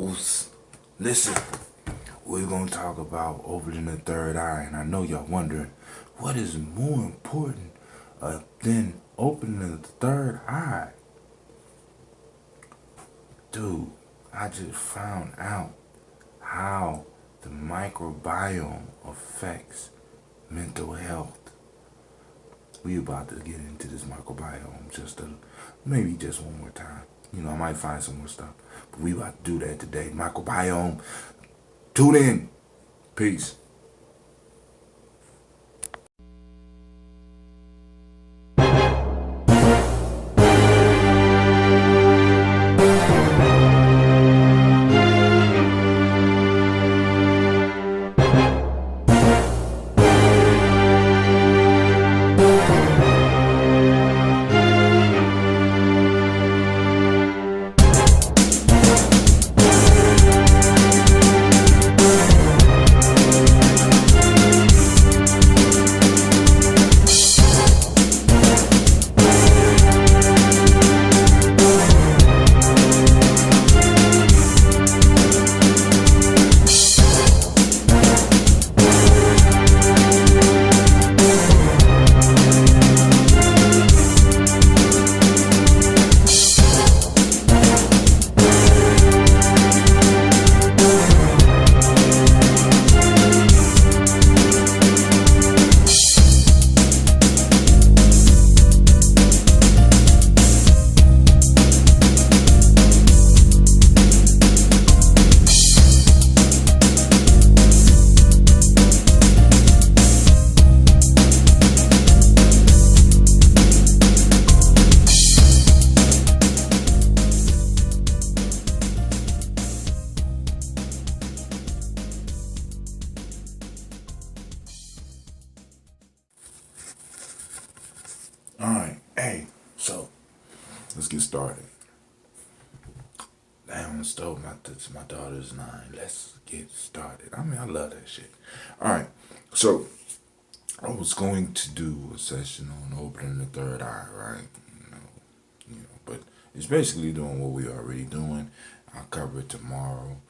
Bros, listen, we're going to talk about opening the third eye, and I know y'all wondering, what is more important than opening the third eye? Dude, I just found out how the microbiome affects mental health. We about to get into this microbiome maybe just one more time. I might find some more stuff, but we about to do that today. Microbiome. Tune in. Peace. Alright, hey, so let's get started. Damn, I stole my daughter's 9. Let's get started. I love that shit. Alright, so I was going to do a session on opening the third eye, right? But it's basically doing what we already doing. I'll cover it tomorrow.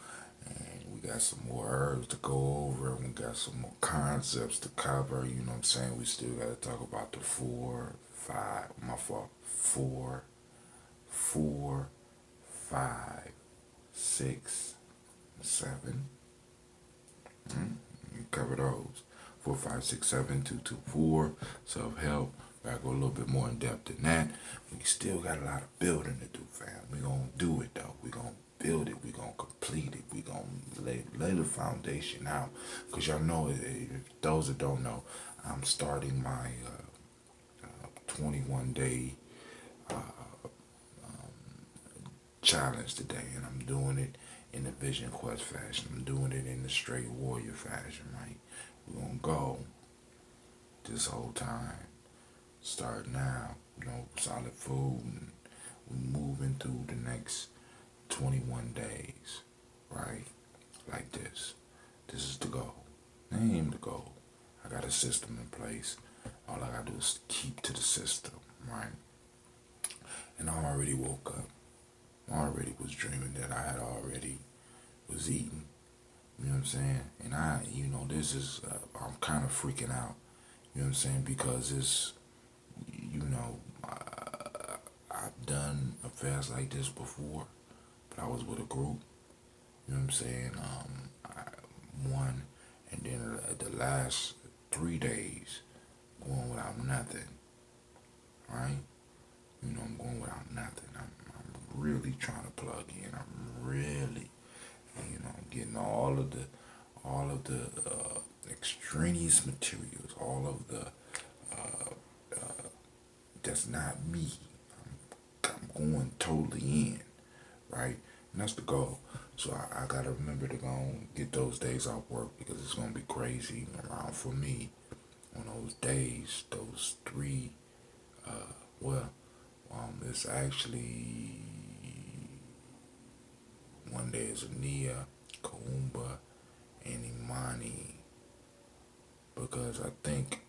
And we got some more herbs to go over. We got some more concepts to cover. You know what I'm saying? We still got to talk about the 4, 5, my fault. 4, 5, 6, 7. You cover those. 4, 5, 6, 7, 2, 2, 4. Self-help. Gotta go a little bit more in depth than that. We still got a lot of building to do, fam. We gonna do it though. We gonna build it. We gonna complete it. We gonna lay the foundation out. Cause y'all know, if those that don't know, I'm starting my 21-day challenge today, and I'm doing it in the Vision Quest fashion. I'm doing it in the straight warrior fashion, right? We're gonna go this whole time. Start now, solid food, and we moving through the next 21 days, right? Like this. This is the goal. I ain't the goal. I got a system in place. All I gotta do is keep to the system, right? And I already woke up. I already was dreaming that I had already was eating. You know what I'm saying? And this is, I'm kind of freaking out. You know what I'm saying? Because it's, I've done affairs like this before, but I was with a group. You know what I'm saying? One, and then the last 3 days going without nothing, right? I'm going without nothing. I'm really trying to plug in. I'm really, getting all of the extraneous materials, all of the that's not me. I'm going totally in, right? And that's the goal. So I gotta remember to go and get those days off work, because it's gonna be crazy around for me on those days, those 3. It's actually one day is Ania, Kaumba, and Imani, because I think,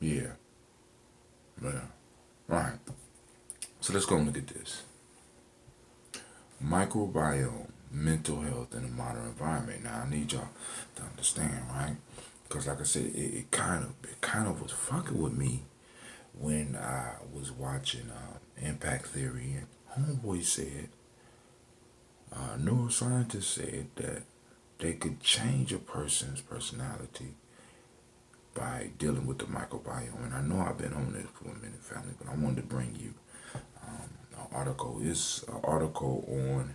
yeah, all right. So let's go and look at this. Microbiome, mental health in a modern environment. Now I need y'all to understand, right? Because like I said, it kind of was fucking with me when I was watching Impact Theory, and homeboy said, neuroscientists said that they could change a person's personality by dealing with the microbiome. And I know I've been on this for a minute, family, but I wanted to bring you an article. It's an article on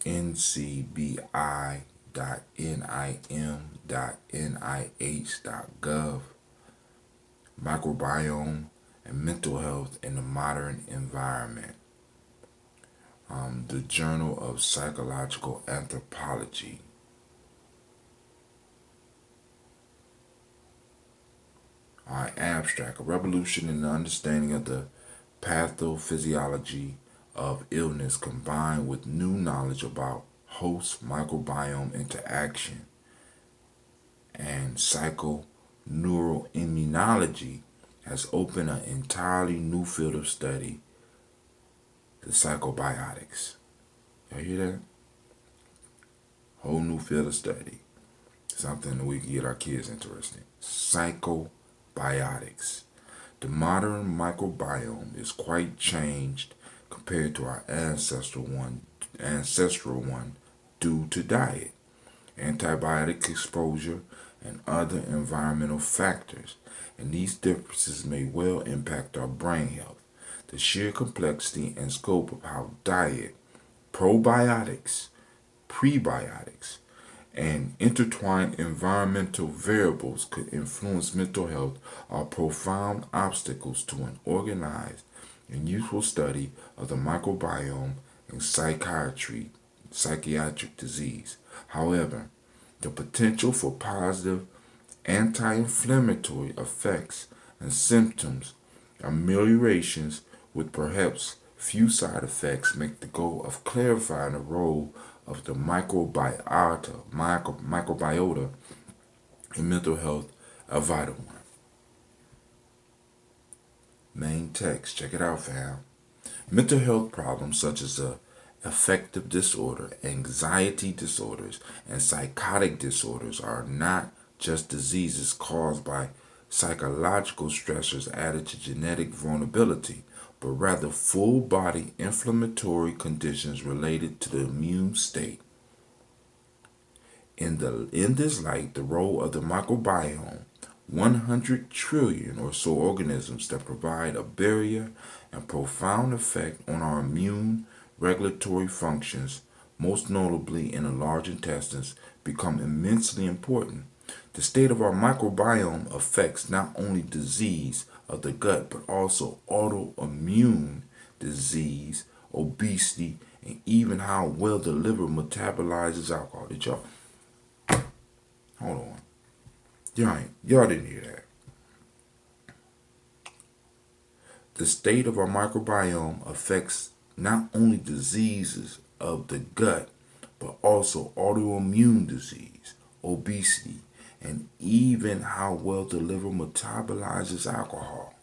ncbi.nim.nih.gov, microbiome and mental health in the modern environment. The Journal of Psychological Anthropology. Abstract, a revolution in the understanding of the pathophysiology of illness combined with new knowledge about host microbiome interaction and psychoneuroimmunology has opened an entirely new field of study, the psychobiotics. Y'all hear that? Whole new field of study. Something that we can get our kids interested in. Psychobiotics. The modern microbiome is quite changed compared to our ancestral one due to diet, antibiotic exposure, and other environmental factors. And these differences may well impact our brain health. The sheer complexity and scope of how diet, probiotics, prebiotics, and intertwined environmental variables could influence mental health are profound obstacles to an organized and useful study of the microbiome in psychiatric disease. However, the potential for positive anti-inflammatory effects and symptoms ameliorations with perhaps few side effects make the goal of clarifying the role of the microbiota in mental health a vital one. Main text, check it out, fam. Mental health problems such as affective disorder, anxiety disorders, and psychotic disorders are not just diseases caused by psychological stressors added to genetic vulnerability, but rather full body inflammatory conditions related to the immune state. In this light, the role of the microbiome, 100 trillion or so organisms that provide a barrier and profound effect on our immune regulatory functions, most notably in the large intestines, become immensely important. The state of our microbiome affects not only disease of the gut, but also autoimmune disease, obesity, and even how well the liver metabolizes alcohol. Did y'all? Hold on. Y'all didn't hear that. The state of our microbiome affects not only diseases of the gut, but also autoimmune disease, obesity, and even how well the liver metabolizes alcohol.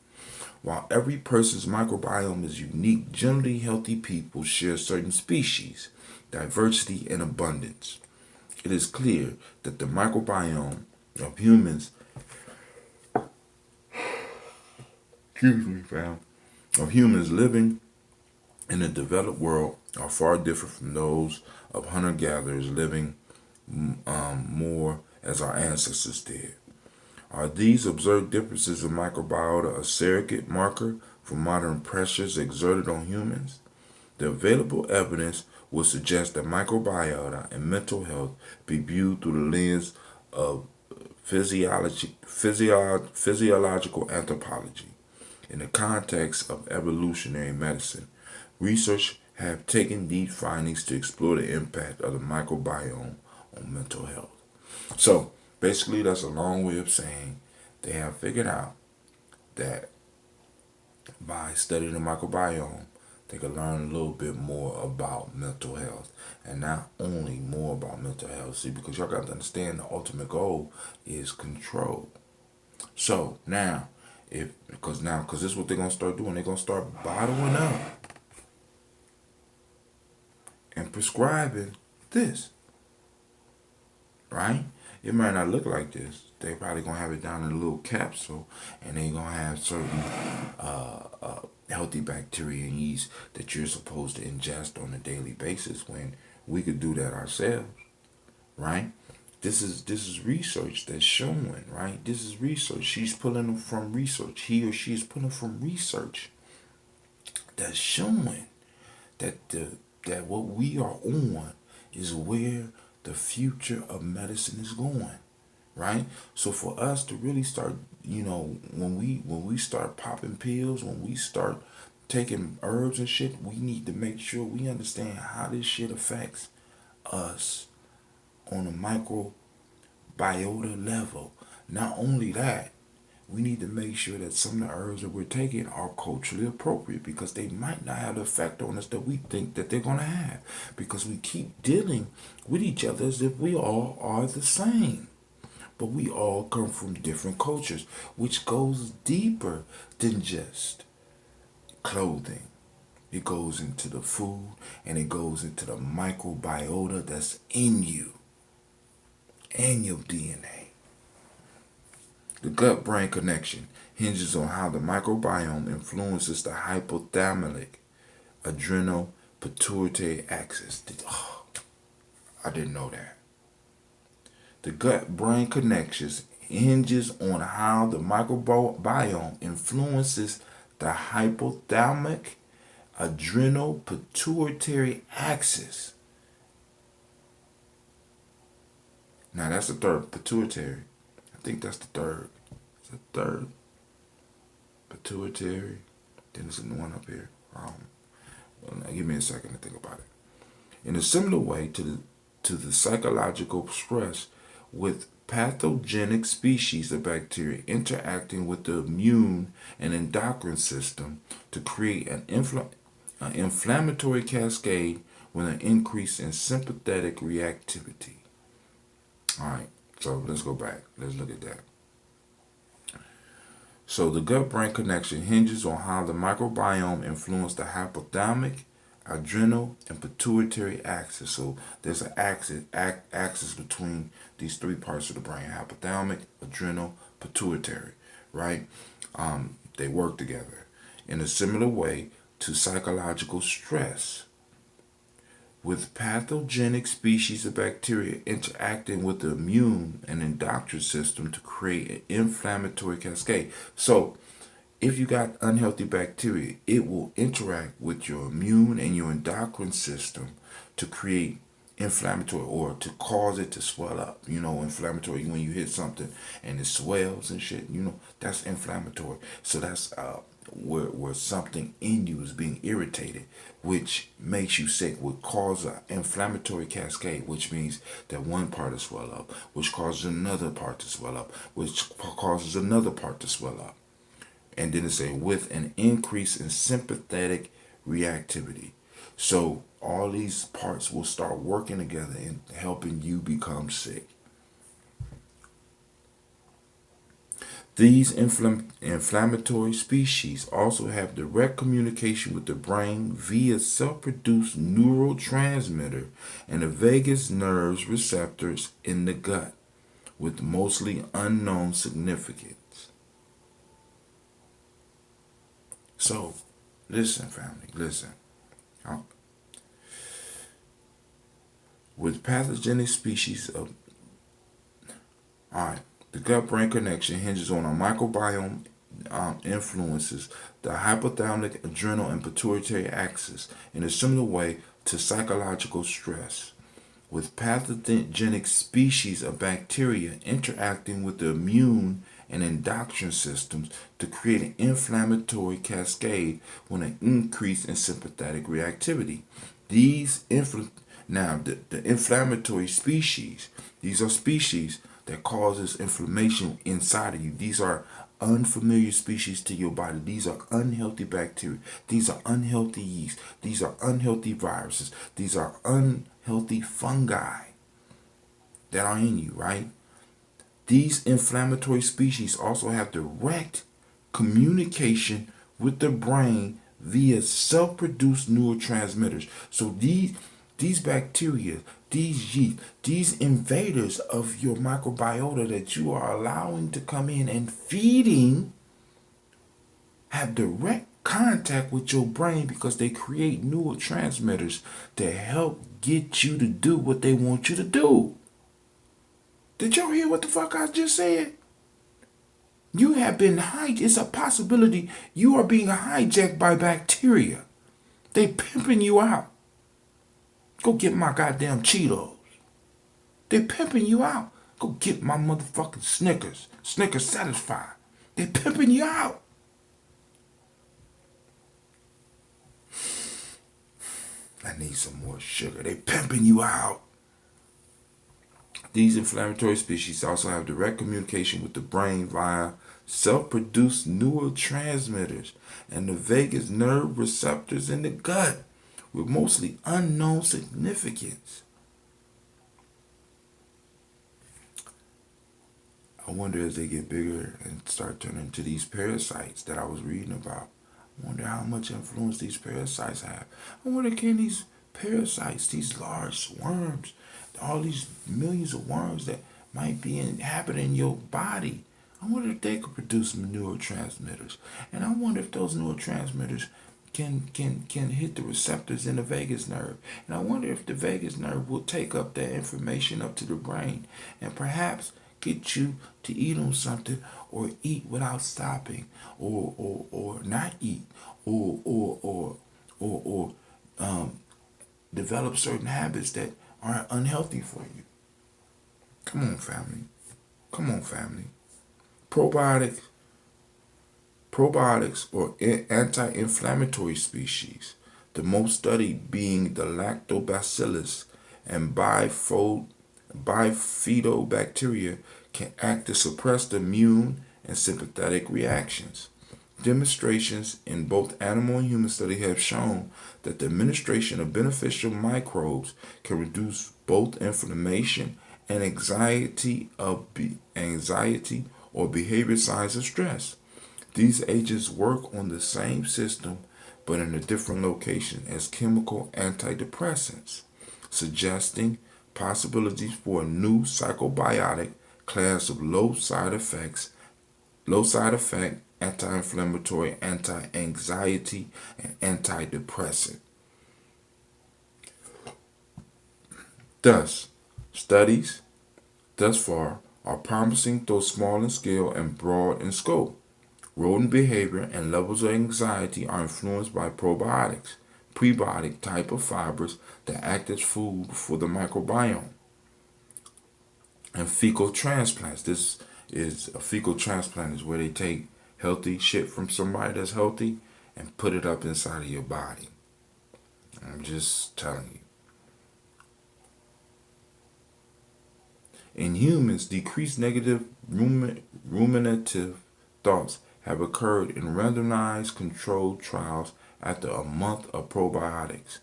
While every person's microbiome is unique, generally healthy people share certain species, diversity, and abundance. It is clear that the microbiome of humans, of humans living in the developed world are far different from those of hunter-gatherers living more as our ancestors did. Are these observed differences in microbiota a surrogate marker for modern pressures exerted on humans? The available evidence would suggest that microbiota and mental health be viewed through the lens of physiological anthropology. In the context of evolutionary medicine, research have taken these findings to explore the impact of the microbiome on mental health. So, basically, that's a long way of saying they have figured out that by studying the microbiome, they can learn a little bit more about mental health. And not only more about mental health, see, because y'all got to understand the ultimate goal is control. So, now, because this is what they're going to start doing. They're going to start bottling up and and prescribing this, right? It might not look like this. They probably gonna have it down in a little capsule, and they gonna have certain healthy bacteria and yeast that you're supposed to ingest on a daily basis. When we could do that ourselves, right? This is research that's showing, right? This is research. She's pulling them from research. He or she is pulling from research that's showing that what we are on is where the future of medicine is going, right? So for us to really start, when we start popping pills, when we start taking herbs and shit, we need to make sure we understand how this shit affects us on a microbiota level. Not only that, we need to make sure that some of the herbs that we're taking are culturally appropriate, because they might not have the effect on us that we think that they're going to have, because we keep dealing with each other as if we all are the same. But we all come from different cultures, which goes deeper than just clothing. It goes into the food, and it goes into the microbiota that's in you and your DNA. The gut-brain connection hinges on how the microbiome influences the hypothalamic adrenal pituitary axis. Oh, I didn't know that. The gut-brain connections hinges on how the microbiome influences the hypothalamic adrenal pituitary axis. Now that's the third, pituitary. I think that's the third. It's the third. Pituitary. Then there's another one up here. Now give me a second to think about it. In a similar way to the psychological stress with pathogenic species of bacteria interacting with the immune and endocrine system to create an inflammatory cascade with an increase in sympathetic reactivity. All right, so let's go back. Let's look at that. So the gut-brain connection hinges on how the microbiome influences the hypothalamic, adrenal, and pituitary axis. So there's an axis between these three parts of the brain: hypothalamic, adrenal, pituitary, right? They work together in a similar way to psychological stress with pathogenic species of bacteria interacting with the immune and endocrine system to create an inflammatory cascade. So if you got unhealthy bacteria, it will interact with your immune and your endocrine system to create inflammatory, or to cause it to swell up. Inflammatory, when you hit something and it swells and shit, that's inflammatory. So that's where something in you is being irritated, which makes you sick, would cause an inflammatory cascade, which means that one part to swell up, which causes another part to swell up, which causes another part to swell up. And then it say with an increase in sympathetic reactivity. So all these parts will start working together and helping you become sick. These inflammatory species also have direct communication with the brain via self-produced neurotransmitter and the vagus nerve receptors in the gut, with mostly unknown significance. So, listen, family, listen. With pathogenic species of... Alright. The gut-brain connection hinges on a microbiome influences the hypothalamic, adrenal, and pituitary axis in a similar way to psychological stress, with pathogenic species of bacteria interacting with the immune and endocrine systems to create an inflammatory cascade with an increase in sympathetic reactivity. These Now, the inflammatory species, these are species that causes inflammation inside of you. These are unfamiliar species to your body. These are unhealthy bacteria. These are unhealthy yeast. These are unhealthy viruses. These are unhealthy fungi that are in you, right? These inflammatory species also have direct communication with the brain via self-produced neurotransmitters. So These bacteria, these yeast, these invaders of your microbiota that you are allowing to come in and feeding have direct contact with your brain because they create neurotransmitters to help get you to do what they want you to do. Did y'all hear what the fuck I just said? You have been hijacked. It's a possibility you are being hijacked by bacteria. They pimping you out. Go get my goddamn Cheetos. They pimping you out. Go get my motherfucking Snickers. Snickers satisfied. They pimping you out. I need some more sugar. They pimping you out. These inflammatory species also have direct communication with the brain via self-produced neurotransmitters and the vagus nerve receptors in the gut with mostly unknown significance. I wonder as they get bigger and start turning into these parasites that I was reading about. I wonder how much influence these parasites have. I wonder can these parasites, these large worms, all these millions of worms that might be inhabiting your body, I wonder if they could produce neurotransmitters. And I wonder if those neurotransmitters can hit the receptors in the vagus nerve. And I wonder if the vagus nerve will take up that information up to the brain and perhaps get you to eat on something or eat without stopping or not eat or develop certain habits that are unhealthy for you. Come on, family. Come on, family. Probiotics or anti-inflammatory species, the most studied being the lactobacillus and bifidobacteria, can act to suppress the immune and sympathetic reactions. Demonstrations in both animal and human study have shown that the administration of beneficial microbes can reduce both inflammation and anxiety or behavior signs of stress. These agents work on the same system but in a different location as chemical antidepressants, suggesting possibilities for a new psychobiotic class of low side effect, anti-inflammatory, anti-anxiety, and antidepressant. Thus, studies thus far are promising, though small in scale and broad in scope. Rodent behavior and levels of anxiety are influenced by probiotics, prebiotic type of fibers that act as food for the microbiome. And fecal transplants. This is a fecal transplant is where they take healthy shit from somebody that's healthy and put it up inside of your body. I'm just telling you. In humans, decreased negative ruminative thoughts have occurred in randomized controlled trials after a month of probiotics,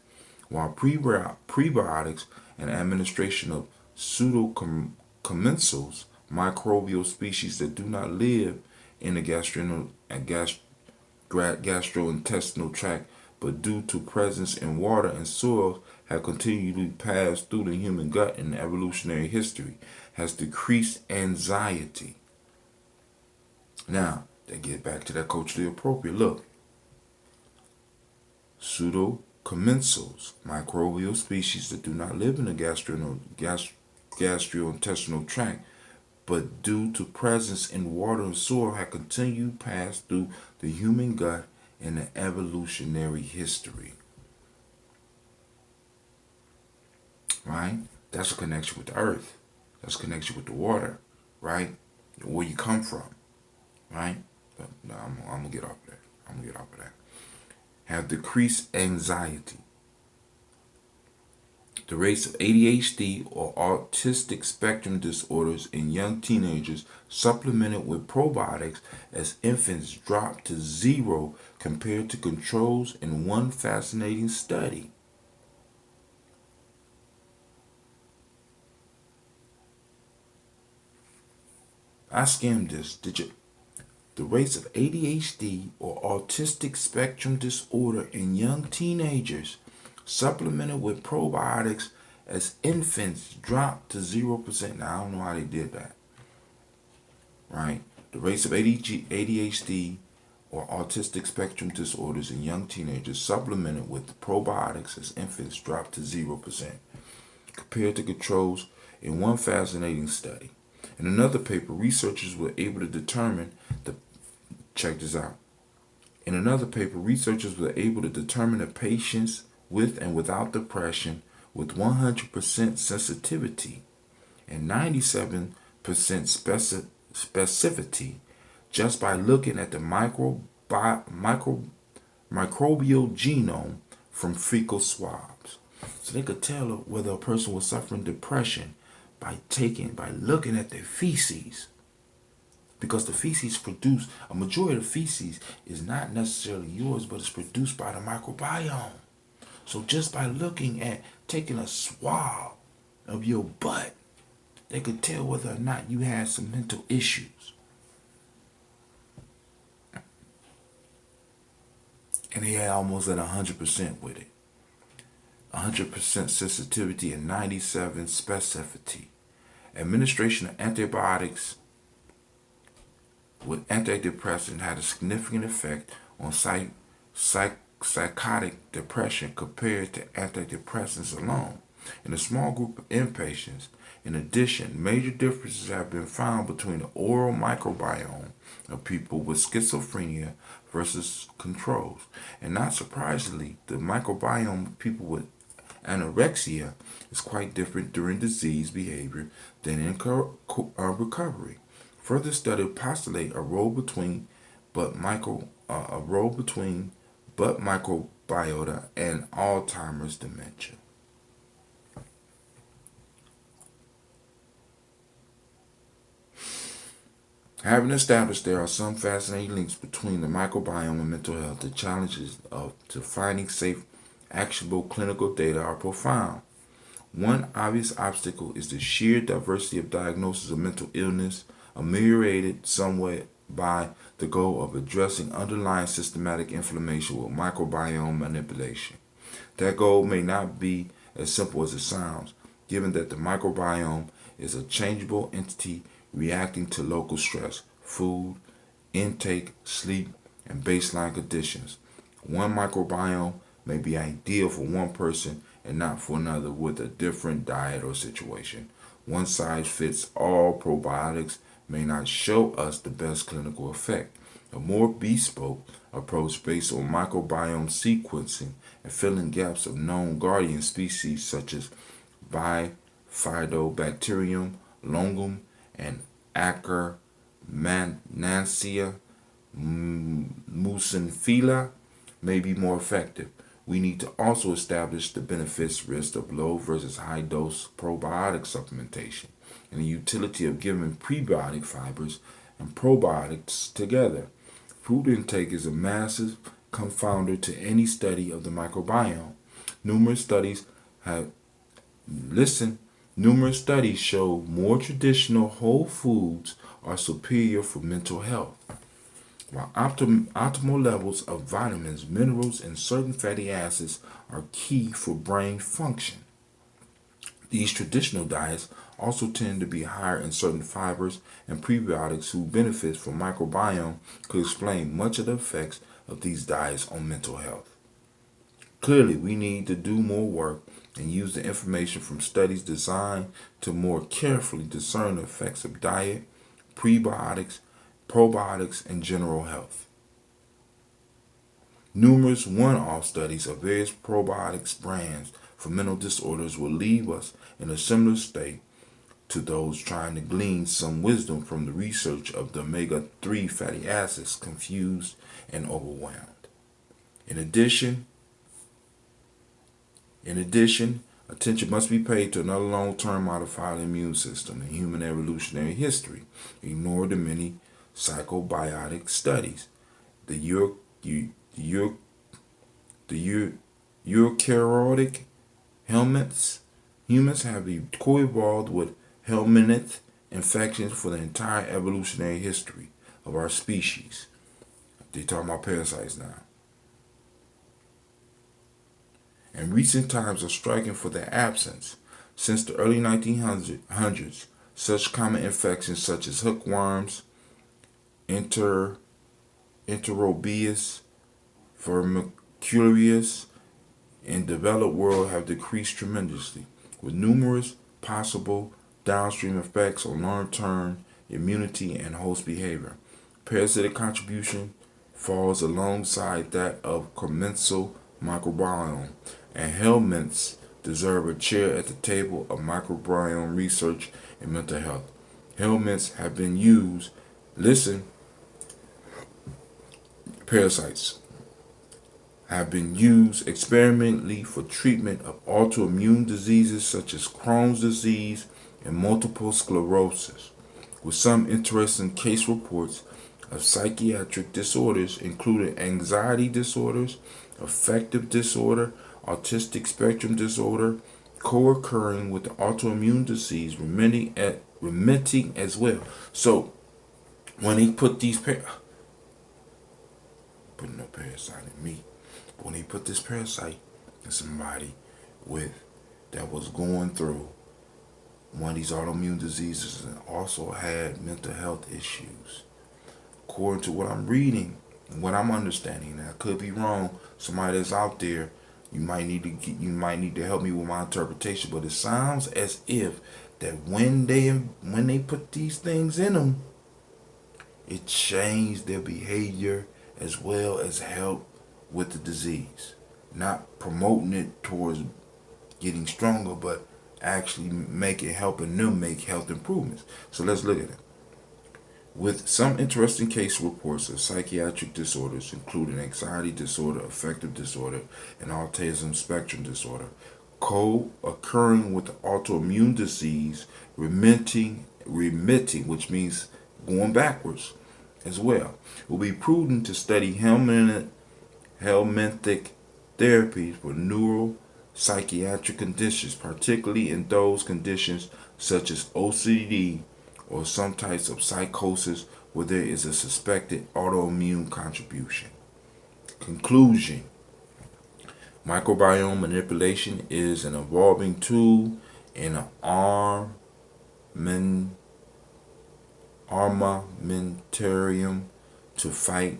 while prebiotics and administration of pseudocommensals, microbial species that do not live in the gastrointestinal tract but due to presence in water and soil have continually passed through the human gut in evolutionary history, has decreased anxiety. Now, they get back to that culturally appropriate. Look, pseudocommensals, microbial species that do not live in the gastrointestinal tract, but due to presence in water and soil have continued past through the human gut in the evolutionary history. Right? That's a connection with the earth. That's a connection with the water. Right? Where you come from. Right? But no, I'm gonna get off of that. Have decreased anxiety. The rates of ADHD or autistic spectrum disorders in young teenagers supplemented with probiotics as infants dropped to 0 compared to controls in one fascinating study. I skimmed this. Did you? The rates of ADHD or autistic spectrum disorder in young teenagers supplemented with probiotics as infants dropped to 0%. Now, I don't know how they did that, right? The rates of ADHD or autistic spectrum disorders in young teenagers supplemented with probiotics as infants dropped to 0% compared to controls in one fascinating study. In another paper, researchers were able to determine check this out. In another paper, researchers were able to determine the patients with and without depression with 100% sensitivity and 97% specificity just by looking at the microbial genome from fecal swabs. So they could tell whether a person was suffering depression by looking at their feces. Because the feces produced, a majority of the feces is not necessarily yours, but it's produced by the microbiome. So just by taking a swab of your butt, they could tell whether or not you had some mental issues. And they had almost at 100% with it. 100% sensitivity and 97% specificity. Administration of antibiotics with antidepressant had a significant effect on psychotic depression compared to antidepressants alone. In a small group of inpatients, in addition, major differences have been found between the oral microbiome of people with schizophrenia versus controls. And not surprisingly, the microbiome of people with anorexia is quite different during disease behavior than in recovery. Further study postulate a role between gut microbiota and Alzheimer's dementia. Having established there are some fascinating links between the microbiome and mental health, the challenges to finding safe, actionable clinical data are profound. One obvious obstacle is the sheer diversity of diagnoses of mental illness, ameliorated somewhat by the goal of addressing underlying systematic inflammation with microbiome manipulation. That goal may not be as simple as it sounds, given that the microbiome is a changeable entity reacting to local stress, food, intake, sleep, and baseline conditions. One microbiome may be ideal for one person and not for another with a different diet or situation. One size fits all probiotics may not show us the best clinical effect. A more bespoke approach based on microbiome sequencing and filling gaps of known guardian species such as Bifidobacterium longum and Akkermansia muciniphila may be more effective. We need to also establish the benefits risk of low versus high dose probiotic supplementation and the utility of giving prebiotic fibers and probiotics together. Food intake is a massive confounder to any study of the microbiome. Numerous studies show more traditional whole foods are superior for mental health, while optimal levels of vitamins, minerals, and certain fatty acids are key for brain function. These traditional diets also tend to be higher in certain fibers and prebiotics whose benefits for microbiome could explain much of the effects of these diets on mental health. Clearly, we need to do more work and use the information from studies designed to more carefully discern the effects of diet, prebiotics, probiotics, and general health. Numerous one-off studies of various probiotics brands for mental disorders will leave us in a similar state to those trying to glean some wisdom from the research of the omega-3 fatty acids confused and overwhelmed. In addition, attention must be paid to another long-term modified immune system in human evolutionary history. Ignore the many psychobiotic studies. The eukaryotic humans have co-evolved with helminth infections for the entire evolutionary history of our species. They're talking about parasites now. and recent times are striking for their absence. Since the early 1900s, such common infections such as hookworms, enter, enterobius, vermicularius, in the developed world have decreased tremendously, with numerous possible downstream effects on long-term immunity and host behavior. Parasitic contribution falls alongside that of commensal microbiome, and helminths deserve a chair at the table of microbiome research and mental health. Helminths have been used, listen, parasites have been used experimentally for treatment of autoimmune diseases such as Crohn's disease and multiple sclerosis, with some interesting case reports of psychiatric disorders, including anxiety disorders, affective disorder, autistic spectrum disorder, co-occurring with the autoimmune disease, remitting as well. So when they put these put no parasite in me. When they put this parasite in somebody that was going through one of these autoimmune diseases and also had mental health issues, according to what I'm reading and what I'm understanding, and I could be wrong. Somebody that's out there, you might need to help me with my interpretation. But it sounds as if that when they put these things in them, it changed their behavior as well as help with the disease. Not promoting it towards getting stronger, but actually helping them make health improvements. So let's look at it. With some interesting case reports of psychiatric disorders, including anxiety disorder, affective disorder, and autism spectrum disorder, co-occurring with the autoimmune disease, remitting, which means going backwards as well. It will be prudent to study helminthic therapies for neuropsychiatric conditions, particularly in those conditions such as OCD or some types of psychosis where there is a suspected autoimmune contribution. Conclusion: microbiome manipulation is an evolving tool in an armamentarium to fight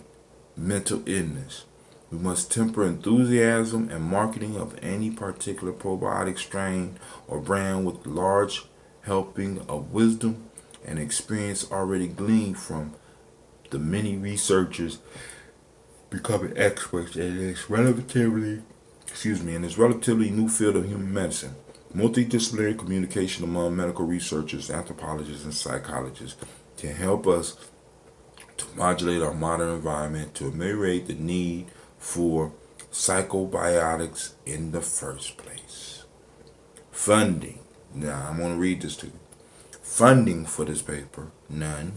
mental illness. We must temper enthusiasm and marketing of any particular probiotic strain or brand with large helping of wisdom and experience already gleaned from the many researchers becoming experts in this relatively new field of human medicine. Multidisciplinary communication among medical researchers, anthropologists, and psychologists can help us to modulate our modern environment to ameliorate the need for psychobiotics in the first place. Funding. Now, I'm going to read this to you. Funding for this paper, none.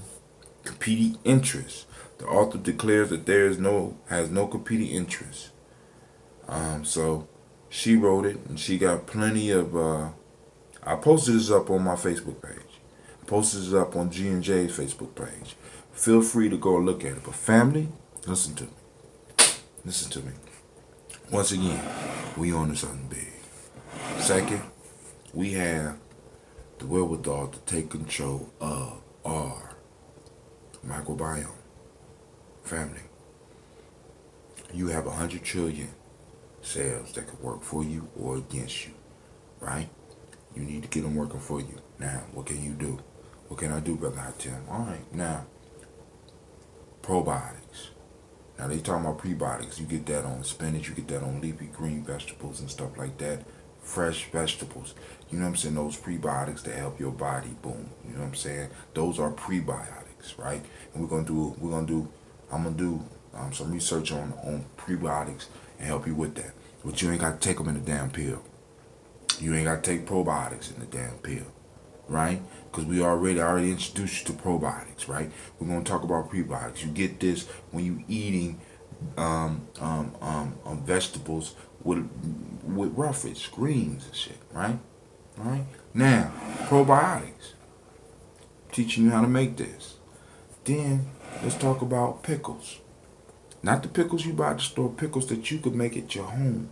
Competing interests. The author declares that has no competing interest. So she wrote it, and she got plenty of. I posted this up on my Facebook page. I posted this up on G&J's Facebook page. Feel free to go look at it. But family, listen to me. Listen to me. Once again, we on to something big. Second, we have the wherewithal to take control of our microbiome. Family, you have 100 trillion cells that could work for you or against you, right? You need to get them working for you. Now, what can you do? What can I do, Brother Hatim? All right, now, probiotics. Now, they talking about prebiotics. You get that on spinach, you get that on leafy green vegetables and stuff like that. Fresh vegetables. You know what I'm saying? Those prebiotics that help your body, boom. You know what I'm saying? Those are prebiotics, right? And I'm gonna do some research on prebiotics and help you with that. But you ain't got to take them in the damn pill. You ain't got to take probiotics in the damn pill, right? Because I already introduced you to probiotics, right? We're gonna talk about prebiotics. You get this when you eating vegetables with roughage, greens and shit, right? Right? Now, probiotics. Teaching you how to make this. Then let's talk about pickles. Not the pickles you buy at the store, pickles that you could make at your home,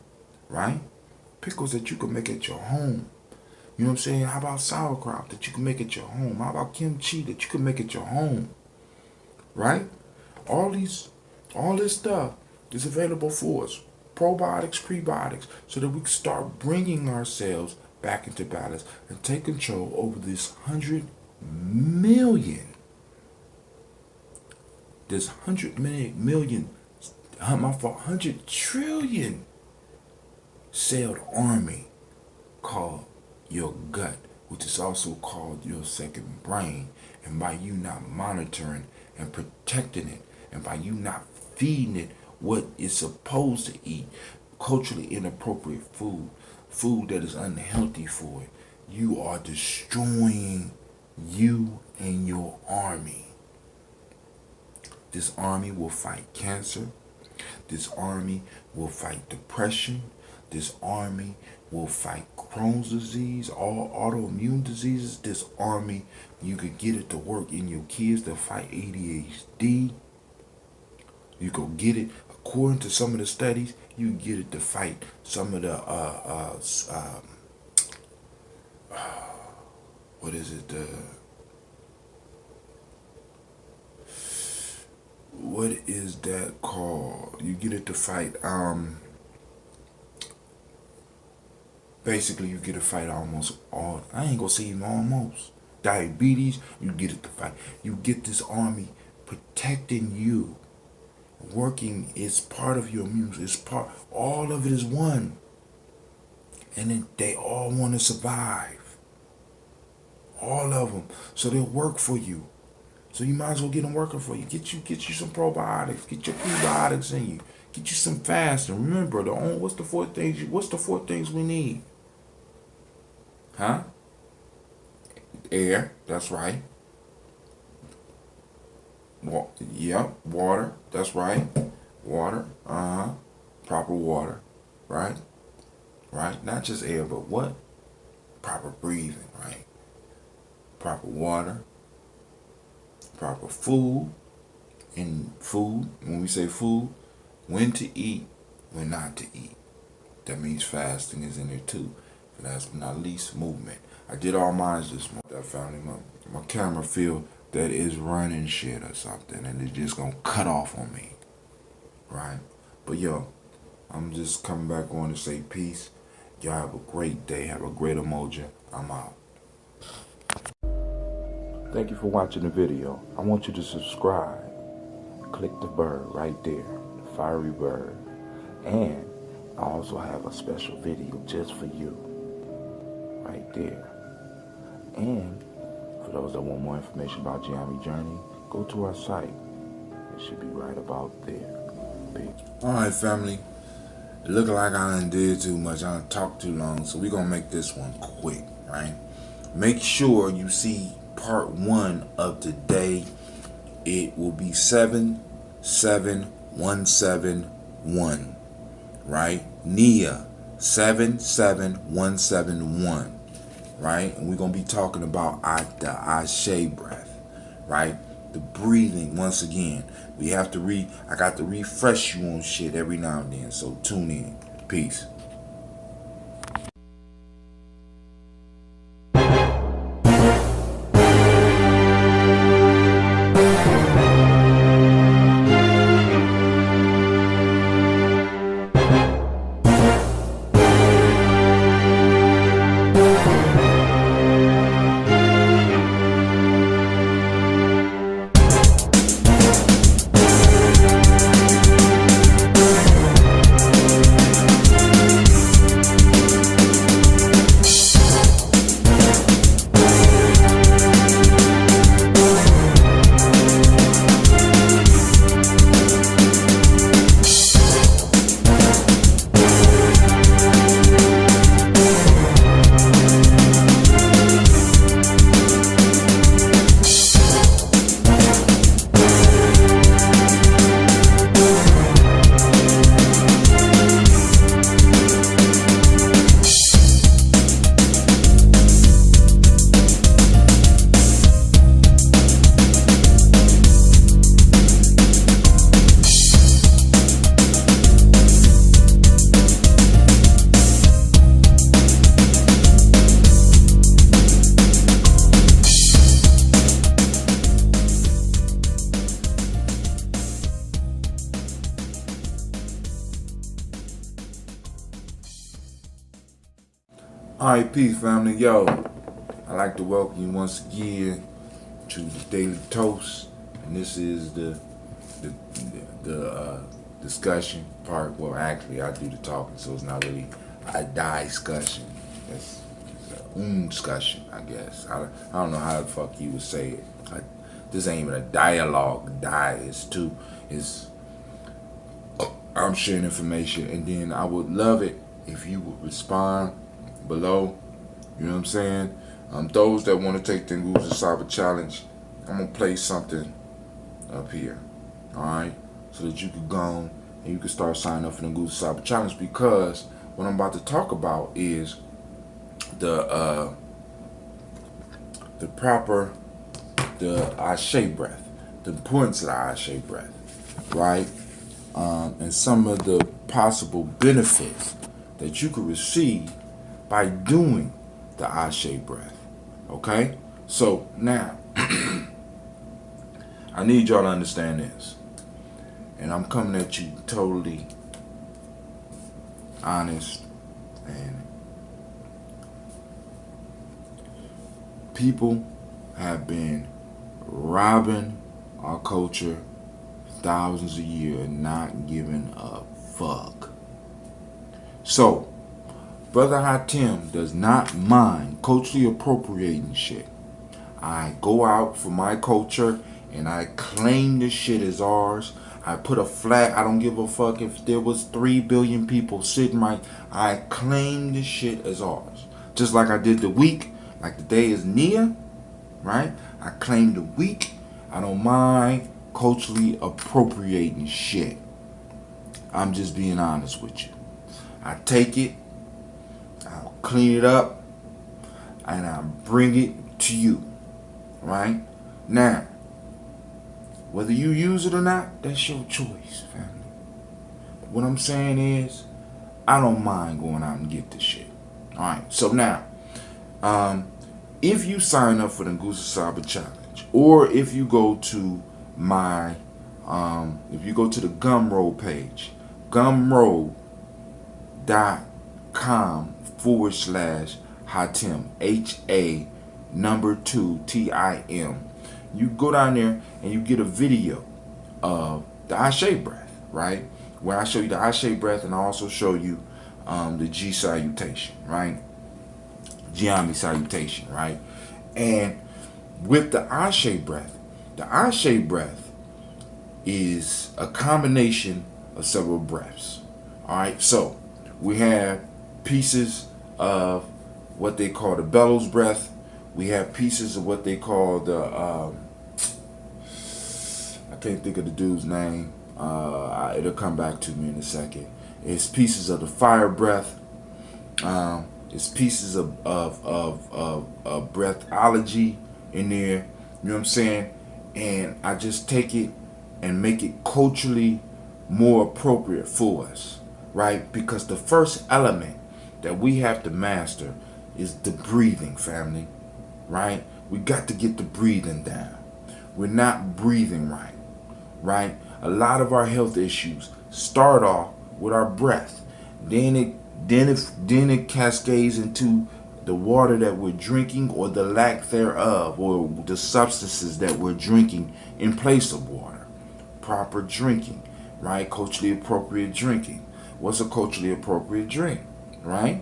right? pickles that you can make at your home. You know what I'm saying? How about sauerkraut that you can make at your home? How about kimchi that you can make at your home? Right? All this stuff is available for us. Probiotics, prebiotics, so that we can start bringing ourselves back into balance and take control over this 100 trillion celled army called your gut, which is also called your second brain. And by you not monitoring and protecting it, and by you not feeding it what it's supposed to eat, culturally inappropriate food that is unhealthy for it, you are destroying you and your army. This army will fight cancer. This army will fight depression. This army will fight Crohn's disease, all autoimmune diseases. This army, you could get it to work in your kids to fight ADHD. You could get it, according to some of the studies, you can get it to fight some of the, what is it, what is that called? You get it to fight, basically you get to fight almost all, I ain't gonna say even almost, diabetes, you get it to fight. You get this army protecting you, working, it's part of your immune, it's part, all of it is one. And then they all want to survive. All of them. So they'll work for you. So you might as well get them working for you. Get you some probiotics. Get your prebiotics in you. Get you some fasting. Remember, what's the four things we need? Huh? Air, that's right. Water, that's right. Water, proper water, right? Right? Not just air, but what? Proper breathing, right? Proper water, proper food. And food, when we say food, when to eat, when not to eat. That means fasting is in there too. And last but not least, movement. I did all mine this month. I found my camera feel that is running shit or something, and it's just gonna cut off on me, right? But yo, I'm just coming back on to say peace. Y'all have a great day. Have a great emoji. I'm out. Thank you for watching the video. I want you to subscribe. Click the bird right there, the fiery bird. And I also have a special video just for you, right there. And for those that want more information about Gye-Nyame Journey, go to our site. It should be right about there. Peace. Alright, family. It look like I done did too much. I done talked too long, so we're gonna make this one quick, right? Make sure you see part 1 of today. It will be 77171, right? Nia 77171. Right? And we're going to be talking about the Ashe breath, right? The breathing, once again. We have to I got to refresh you on shit every now and then. So tune in. Peace. Alright, peace family. Yo, I'd like to welcome you once again to the Daily Toast. And this is the, the discussion part. Well, actually, I do the talking, so it's not really a discussion. It's a discussion, I guess. I don't know how the fuck you would say it. This ain't even a dialogue. Is I'm sharing information, and then I would love it if you would respond below. You know what I'm saying? Those that want to take the Nguza Cyber Challenge, I'm gonna play something up here. Alright? So that you can go on and you can start signing up for the Nguza Cyber Challenge, because what I'm about to talk about is the Ashe breath, the importance of the Ashe breath, right? And some of the possible benefits that you could receive by doing the Ashe breath. Okay? So now, I need y'all to understand this. And I'm coming at you totally honest. And people have been robbing our culture thousands of years and not giving a fuck. So, Brother Hatim does not mind culturally appropriating shit. I go out for my culture and I claim this shit as ours. I put a flag. I don't give a fuck if there was 3 billion people sitting right. I claim this shit as ours. Just like I did the week, like the day is near, right? I claim the week. I don't mind culturally appropriating shit. I'm just being honest with you. I take it, I'll clean it up, and I'll bring it to you, right? Now, whether you use it or not, that's your choice, family. What I'm saying is, I don't mind going out and get this shit. Alright, so now, if you sign up for the Nguza Cyber Challenge, or if you go to my, if you go to the Gumroad page, gumroad.com/Hatim, HA2TIM. You go down there and you get a video of the Ashe breath, right? Where I show you the Ashe breath, and I also show you the G salutation, right? Gye-Nyame salutation, right? And with the Ashe breath is a combination of several breaths. All right, so we have pieces of what they call the bellows breath. We have pieces of what they call the I can't think of the dude's name. It'll come back to me in a second. It's pieces of the fire breath. It's pieces of breathology in there. You know what I'm saying? And I just take it and make it culturally more appropriate for us, right? Because the first element that we have to master is the breathing, family, right? We got to get the breathing down. We're not breathing right, right? A lot of our health issues start off with our breath. Then it cascades into the water that we're drinking, or the lack thereof, or the substances that we're drinking in place of water. Proper drinking, right? Culturally appropriate drinking. What's a culturally appropriate drink, right?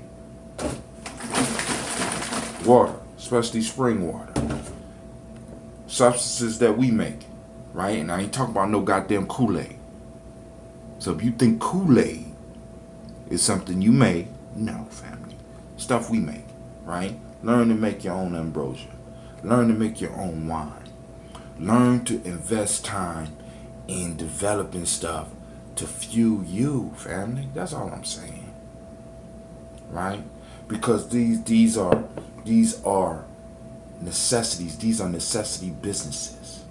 Water, especially spring water. Substances that we make, right? And I ain't talking about no goddamn Kool-Aid. So if you think Kool-Aid is something you make, no, family. Stuff we make, right? Learn to make your own ambrosia. Learn to make your own wine. Learn to invest time in developing stuff to fuel you, family. That's all I'm saying, right? Because these are necessities. These are necessity businesses,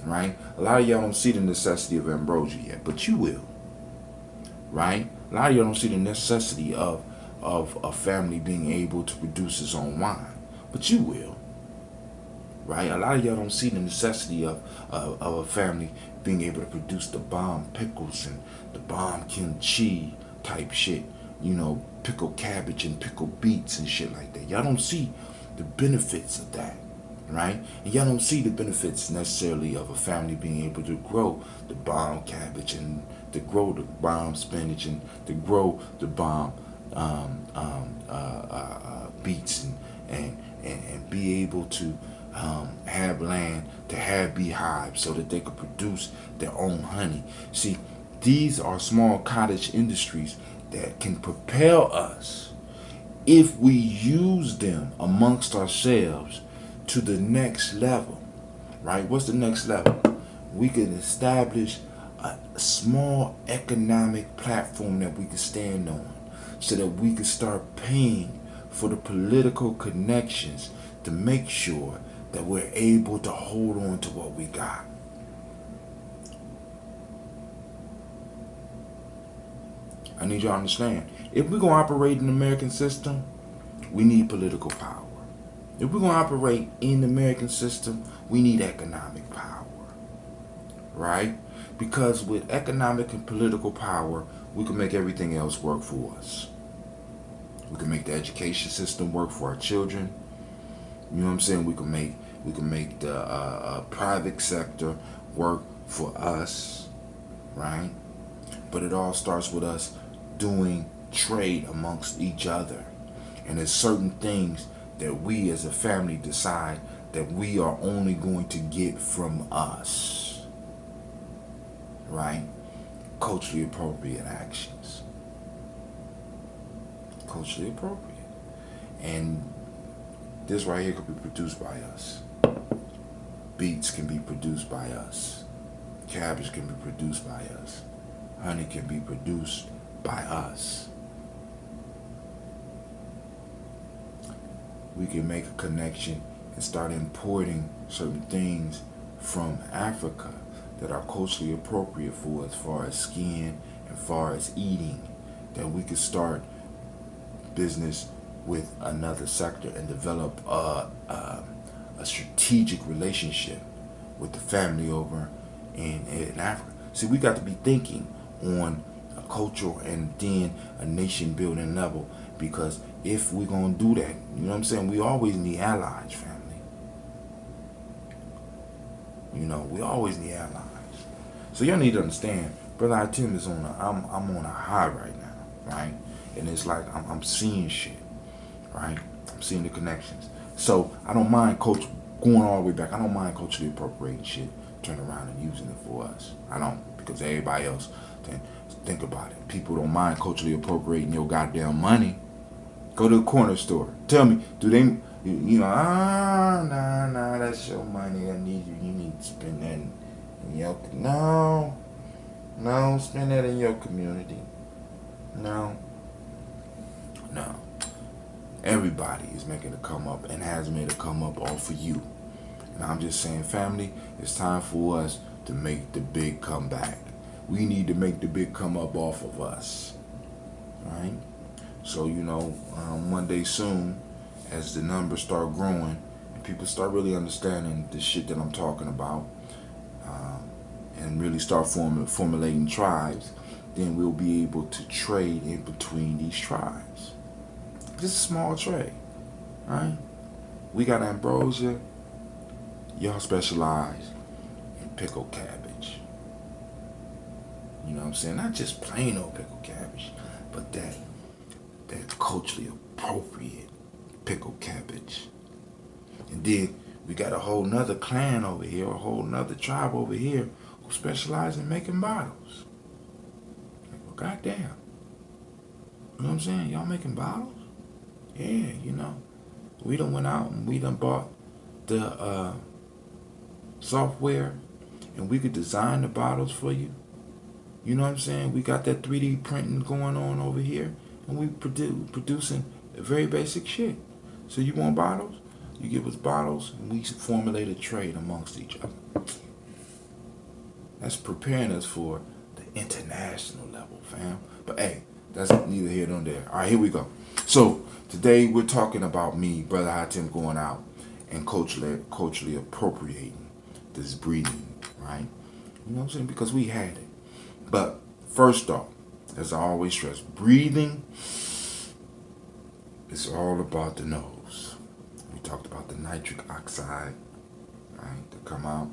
right? A lot of y'all don't see the necessity of ambrosia yet, but you will, right? A lot of y'all don't see the necessity of a family being able to produce its own wine, but you will, right? A lot of y'all don't see the necessity of a family being able to produce the bomb pickles and the bomb kimchi type shit, you know, pickle cabbage and pickle beets and shit like that. Y'all don't see the benefits of that, right? And y'all don't see the benefits necessarily of a family being able to grow the bomb cabbage and to grow the bomb spinach and to grow the bomb beets and be able to have land, to have beehives so that they could produce their own honey. See, these are small cottage industries that can propel us if we use them amongst ourselves to the next level, right? What's the next level? We can establish a small economic platform that we can stand on so that we can start paying for the political connections to make sure that we're able to hold on to what we got. I need you to understand. If we're going to operate in the American system, we need political power. If we're going to operate in the American system, we need economic power. Right? Because with economic and political power, we can make everything else work for us. We can make the education system work for our children. You know what I'm saying? We can make the private sector work for us, right? But it all starts with us doing trade amongst each other. And there's certain things that we as a family decide that we are only going to get from us, right? Culturally appropriate actions. Culturally appropriate. And this right here could be produced by us. Beets can be produced by us. Cabbage can be produced by us. Honey can be produced by us. We can make a connection and start importing certain things from Africa that are culturally appropriate for as far as skin and far as eating, that we could start business with another sector and develop a strategic relationship with the family over in Africa. See, we got to be thinking on a cultural and then a nation building level, because if we're going to do that, you know what I'm saying, we always need allies, family. You know, we always need allies. So y'all need to understand, Brother Tim is on I'm on a high right now, right? And it's like I'm seeing shit, right? I'm seeing the connections. So I don't mind going all the way back. I don't mind culturally appropriating shit, turn around and using it for us. I don't, because everybody else, then think about it. People don't mind culturally appropriating your goddamn money. Go to the corner store. Tell me, do they, nah, that's your money. I need you. You need to spend that in your, no, spend that in your community. No. Everybody is making a come up and has made a come up off of you. And I'm just saying, family, it's time for us to make the big comeback. We need to make the big come up off of us. Right? So, one day soon, as the numbers start growing and people start really understanding the shit that I'm talking about, and really start formulating tribes, then we'll be able to trade in between these tribes. Just a small trade, right? We got ambrosia. Y'all specialize in pickled cabbage. You know what I'm saying? Not just plain old pickled cabbage, but that culturally appropriate pickled cabbage. And then we got a whole nother clan over here, a whole nother tribe over here who specialize in making bottles. Well, goddamn. You know what I'm saying? Y'all making bottles? Yeah, we done went out and we done bought the software and we could design the bottles for you. You know what I'm saying? We got that 3D printing going on over here, and we producing very basic shit. So you want bottles? You give us bottles, and we formulate a trade amongst each other. That's preparing us for the international level, fam. But hey, that's neither here nor there. All right, here we go. So today we're talking about me, Brother Hatim, going out and culturally appropriating this breeding, right? You know what I'm saying? Because we had it. But first off, as I always stress, breathing It's all about the nose. We talked about the nitric oxide, right, that come out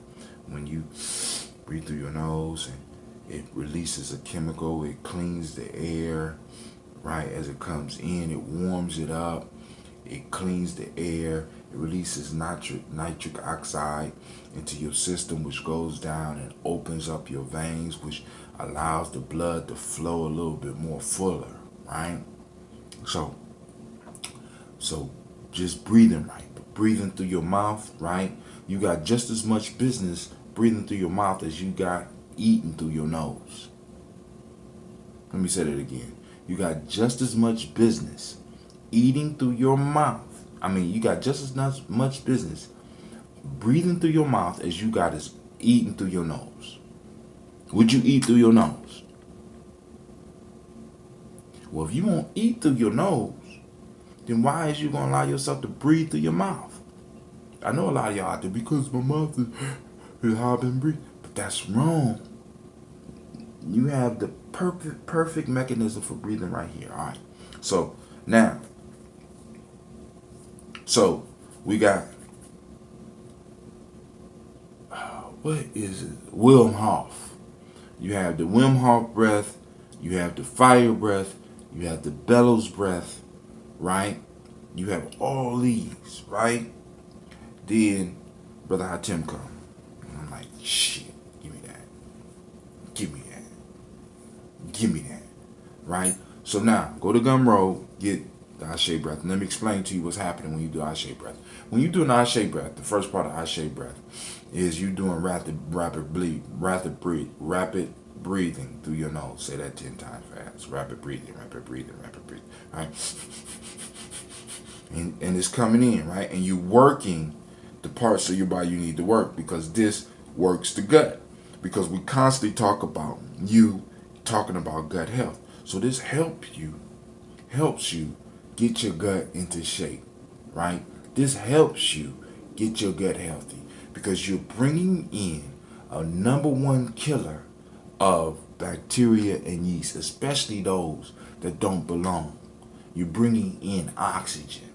when you breathe through your nose, and it releases a chemical. It cleans the air, right, as it comes in. It warms it up. It cleans the air. It releases nitric oxide into your system, which goes down and opens up your veins, which allows the blood to flow a little bit more fuller, right? So just breathing right, breathing through your mouth, right? You got just as much business breathing through your mouth as you got eating through your nose. Let me say that again. You got just as much business eating through your mouth. You got just as much business breathing through your mouth as you got as eating through your nose. Would you eat through your nose? Well, if you won't eat through your nose, then why is you going to allow yourself to breathe through your mouth? I know a lot of y'all out there, because my mouth is how I've been breathing. But that's wrong. You have the perfect mechanism for breathing right here. All right. So now, we got, what is it? Wim Hof. You have the Wim Hof breath. You have the fire breath. You have the bellows breath, right? You have all these, right? Then Brother Hatim come. And I'm like, shit, give me that. Give me that. Give me that. Right? So now, go to Gumroad, get the Ashe breath. And let me explain to you what's happening when you do Ashe breath. When you do an Ashe breath, the first part of Ashe breath is you doing rapid breathing through your nose. Say that 10 times fast. Rapid breathing. Right? And it's coming in, right? And you working the parts of your body you need to work, because this works the gut. Because we constantly talk about you talking about gut health. So this helps you get your gut into shape, right? This helps you get your gut healthy, because you're bringing in a number one killer of bacteria and yeast, especially those that don't belong. You're bringing in oxygen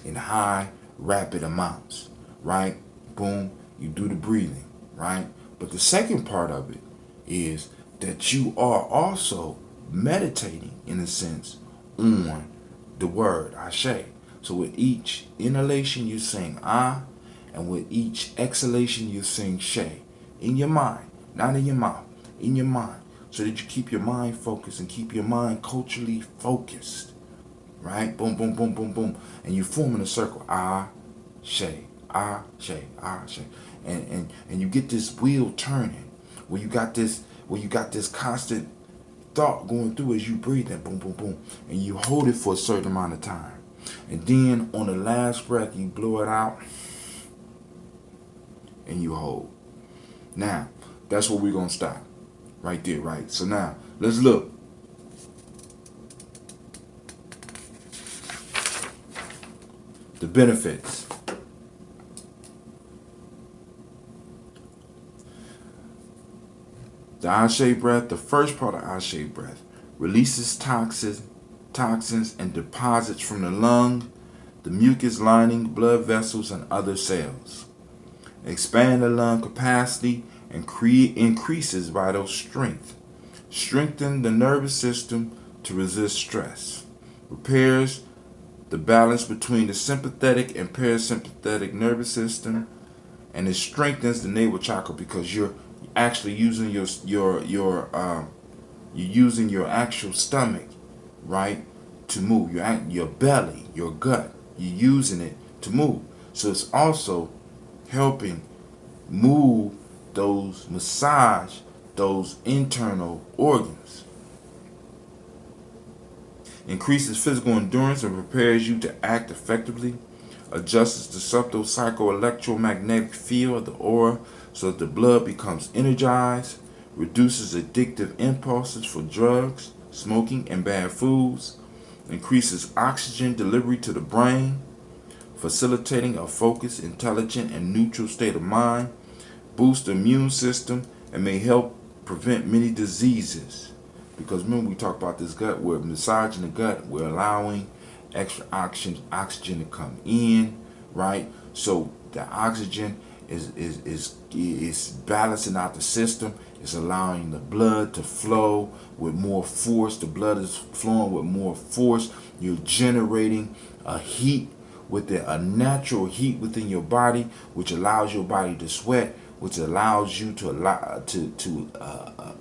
in high, rapid amounts, right? Boom, you do the breathing, right? But the second part of it is that you are also meditating, in a sense, on the word Ashe. So with each inhalation you sing Ah, and with each exhalation you sing She, in your mind, not in your mouth, in your mind, so that you keep your mind focused and keep your mind culturally focused, right? Boom, boom, boom, boom, boom, and you form in a circle, Ah, She, Ah, She, Ah, She, and you get this wheel turning, where you got this constant thought going through as you breathe, and boom, boom, boom, and you hold it for a certain amount of time. And then on the last breath, you blow it out and you hold. Now, that's where we're going to stop. Right there, right? So now, let's look. The benefits. The Ashe breath, the first part of Ashe breath, releases toxins and deposits from the lung, the mucus lining, blood vessels, and other cells. Expand the lung capacity and increases vital strength. Strengthen the nervous system to resist stress. Repairs the balance between the sympathetic and parasympathetic nervous system, and it strengthens the navel chakra, because you're actually using you're using your actual stomach, right, to move your belly, your gut. You're using it to move. So it's also helping massage those internal organs. Increases physical endurance and prepares you to act effectively. Adjusts the subtle psychoelectromagnetic field of the aura so that the blood becomes energized. Reduces addictive impulses for drugs, smoking, and bad foods. Increases oxygen delivery to the brain, facilitating a focused, intelligent, and neutral state of mind. Boosts the immune system and may help prevent many diseases. Because remember, we talked about this gut, we're massaging the gut, we're allowing extra oxygen to come in, right? So the oxygen is balancing out the system. It's allowing the blood to flow with more force. The blood is flowing with more force. You're generating a heat a natural heat within your body, which allows your body to sweat, which allows you to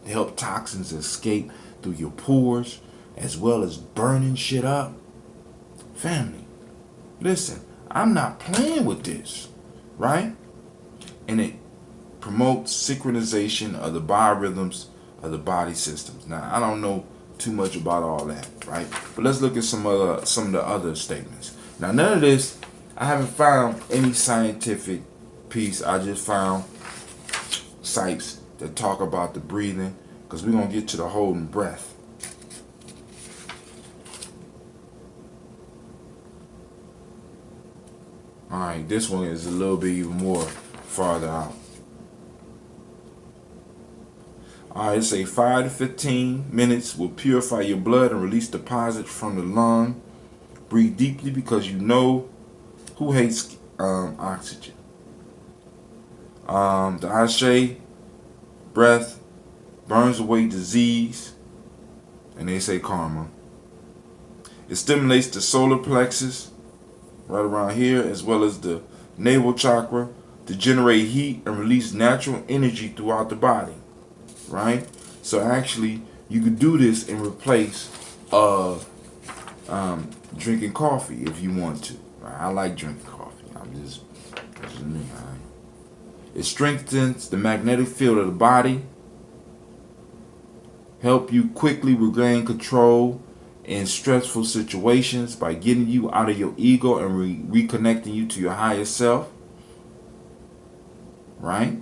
help toxins escape through your pores, as well as burning shit up. Family, listen, I'm not playing with this, right? And it promotes synchronization of the biorhythms of the body systems. Now, I don't know too much about all that, right? But let's look at some of the other statements. Now, none of this, I haven't found any scientific piece. I just found sites that talk about the breathing, because we're going to get to the holding breath. All right, this one is a little bit even more farther out. All right, say 5 to 15 minutes will purify your blood and release deposits from the lung. Breathe deeply, because you know who hates oxygen. The Ashe breath burns away disease, and they say karma. It stimulates the solar plexus right around here, as well as the navel chakra, to generate heat and release natural energy throughout the body, right? So actually, you could do this in replace of drinking coffee if you want to. I like drinking coffee. That's just me. Right? It strengthens the magnetic field of the body, help you quickly regain control in stressful situations by getting you out of your ego and reconnecting you to your higher self, right?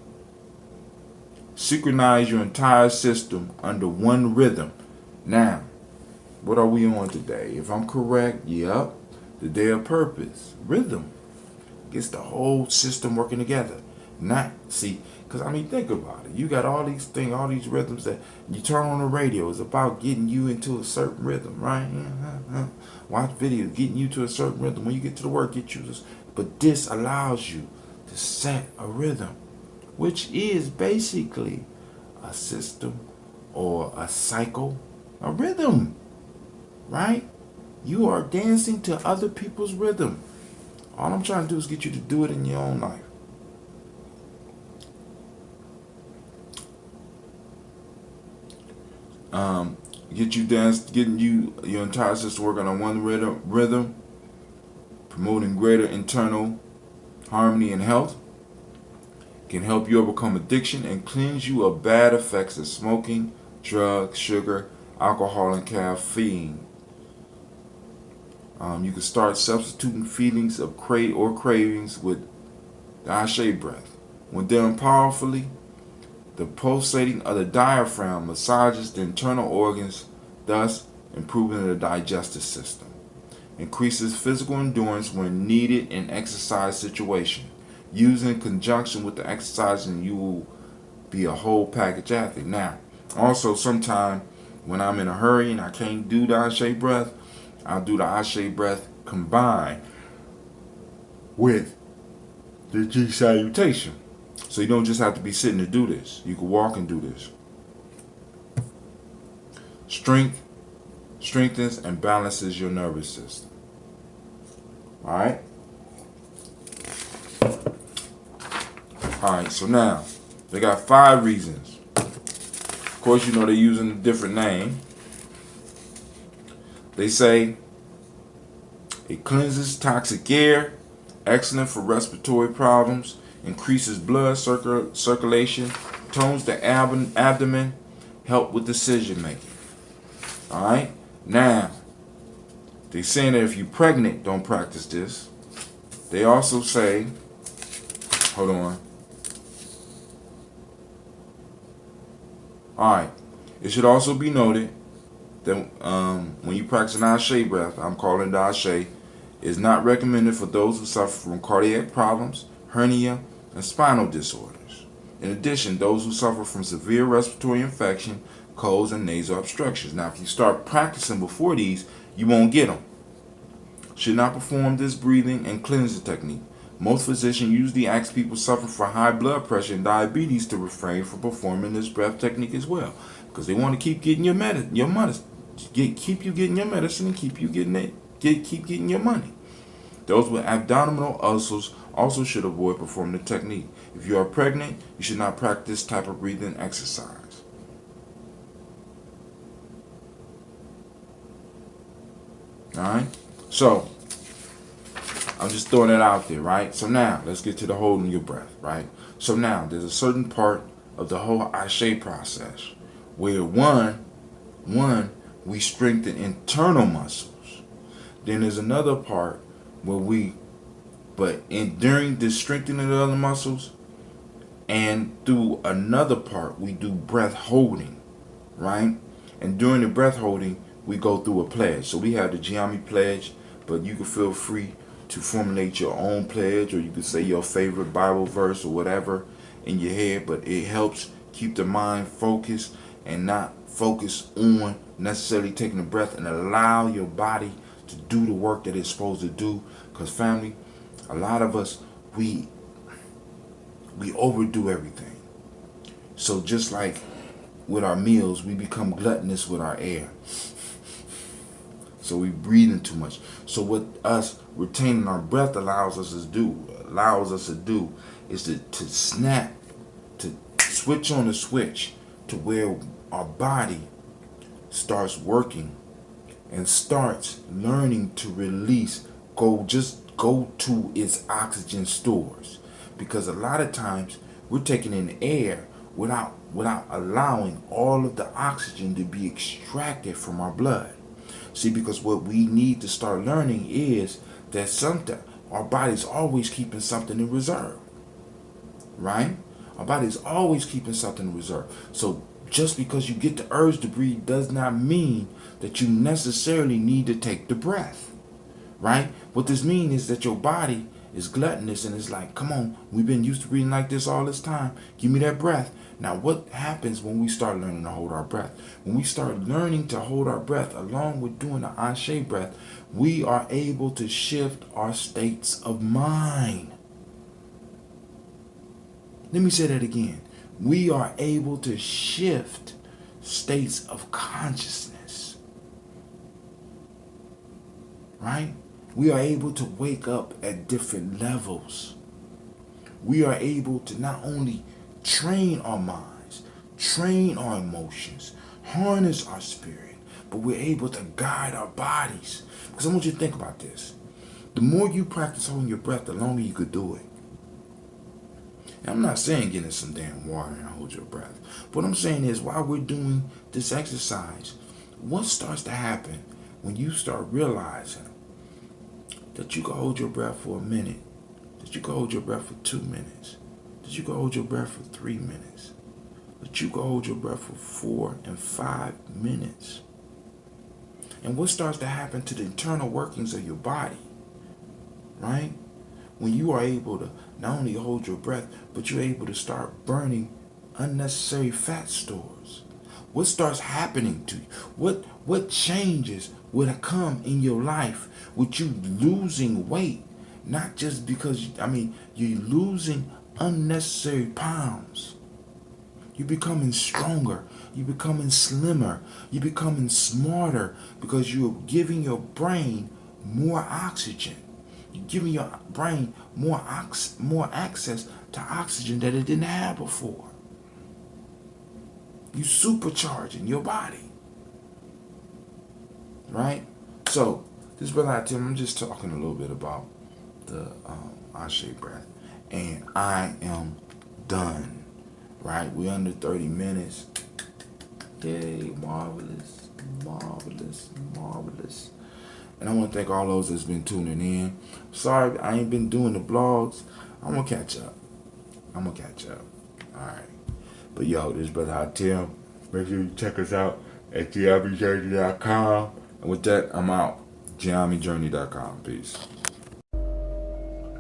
Synchronize your entire system under one rhythm. Now, what are we on today? If I'm correct, yep, the day of purpose. Rhythm gets the whole system working together. Not, see, because I mean, think about it. You got all these things, all these rhythms that you turn on the radio. It's about getting you into a certain rhythm, right? Watch videos, getting you to a certain rhythm. When you get to the work, get you this. But this allows you to set a rhythm, which is basically a system or a cycle, a rhythm, right? You are dancing to other people's rhythm. All I'm trying to do is get you to do it in your own life. Get you getting your entire system working on one rhythm, promoting greater internal harmony and health. Can help you overcome addiction and cleanse you of bad effects of smoking, drugs, sugar, alcohol, and caffeine. You can start substituting feelings of cravings with the Ashe breath. When done powerfully, the pulsating of the diaphragm massages the internal organs, thus improving the digestive system. Increases physical endurance when needed in exercise situations. Use in conjunction with the exercise and you will be a whole package athlete. Now, also sometime when I'm in a hurry and I can't do the Ashe breath, I'll do the Ashe breath combined with the G salutation. So you don't just have to be sitting to do this. You can walk and do this. Strengthens and balances your nervous system. Alright? Alright, so now, they got 5 reasons. Of course, you know they're using a different name. They say it cleanses toxic air, excellent for respiratory problems, increases blood circulation, tones the abdomen, help with decision making. Alright? Now, they're saying that if you're pregnant, don't practice this. They also say, hold on. Alright, it should also be noted that when you practice an Ashe breath, I'm calling it Ashe, is not recommended for those who suffer from cardiac problems, hernia, and spinal disorders. In addition, those who suffer from severe respiratory infection, colds, and nasal obstructions. Now, if you start practicing before these, you won't get them. should not perform this breathing and cleansing technique. Most physicians usually ask people suffering from high blood pressure and diabetes to refrain from performing this breath technique as well, because they want to keep getting your medicine, keep you getting your medicine, and keep getting your money. Those with abdominal ulcers also should avoid performing the technique. If you are pregnant, you should not practice this type of breathing exercise. Alright? So, I'm just throwing it out there, right? So now, let's get to the holding your breath, right? So now, there's a certain part of the whole Ashe process where one, we strengthen internal muscles. Then there's another part where during the strengthening of the other muscles, and through another part, we do breath holding, right? And during the breath holding, we go through a pledge. So we have the Gye-Nyame pledge, but you can feel free to formulate your own pledge, or you can say your favorite Bible verse or whatever in your head, but it helps keep the mind focused and not focus on necessarily taking a breath, and allow your body to do the work that it's supposed to do. Because family, a lot of us, we overdo everything. So just like with our meals, we become gluttonous with our air. So we breathing too much. So what us retaining our breath allows us to do is to switch on the switch to where our body starts working and starts learning to release, go to its oxygen stores. Because a lot of times we're taking in air without allowing all of the oxygen to be extracted from our blood. See, because what we need to start learning is that our body's always keeping something in reserve, right? Our body's always keeping something in reserve. So just because you get the urge to breathe does not mean that you necessarily need to take the breath, right? What this means is that your body is gluttonous and it's like, come on, we've been used to breathing like this all this time. Give me that breath. Now, what happens when we start learning to hold our breath? When we start learning to hold our breath along with doing the Ashe breath, we are able to shift our states of mind. Let me say that again. We are able to shift states of consciousness, right? We are able to wake up at different levels. We are able to not only train our minds, train our emotions, harness our spirit, but we're able to guide our bodies. Because I want you to think about this. The more you practice holding your breath, the longer you could do it. And I'm not saying get in some damn water and hold your breath. What I'm saying is, while we're doing this exercise, what starts to happen when you start realizing that you can hold your breath for a minute, that you can hold your breath for 2 minutes, that you can hold your breath for 3 minutes, that you can hold your breath for 4 and 5 minutes. And what starts to happen to the internal workings of your body, right? When you are able to not only hold your breath, but you're able to start burning unnecessary fat stores. What starts happening to you? What changes would come in your life with you losing weight? Not just because, you're losing unnecessary pounds. You're becoming stronger. You're becoming slimmer. You're becoming smarter because you're giving your brain more oxygen. You're giving your brain more access to oxygen that it didn't have before. You supercharging your body, right? So this brother Tim, I'm just talking a little bit about the Ashe breath, and I am done. Right, we're under 30 minutes. Yay, marvelous, marvelous, marvelous. And I want to thank all those that's been tuning in. Sorry, I ain't been doing the blogs. I'm gonna catch up. All right. But yo, this brother Tim. Make sure you check us out at gyejamejourney.com. And with that, I'm out. gyejamejourney.com. Peace.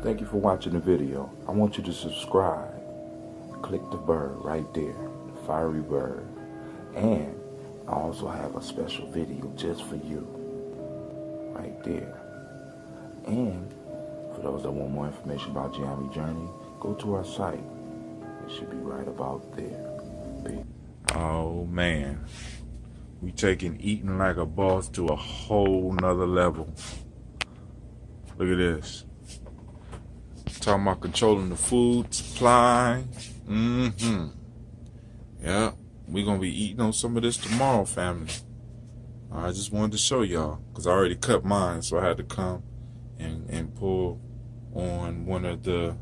Thank you for watching the video. I want you to subscribe. Click the bird right there, the fiery bird. And I also have a special video just for you, right there. And for those that want more information about Gye-Nyame Journey, go to our site. It should be right about there. Peace. Oh man, we taking eating like a boss to a whole nother level. Look at this. Talking about controlling the food supply. Yeah, we're gonna be eating on some of this tomorrow, family. I just wanted to show y'all because I already cut mine, so I had to come and pull on one of the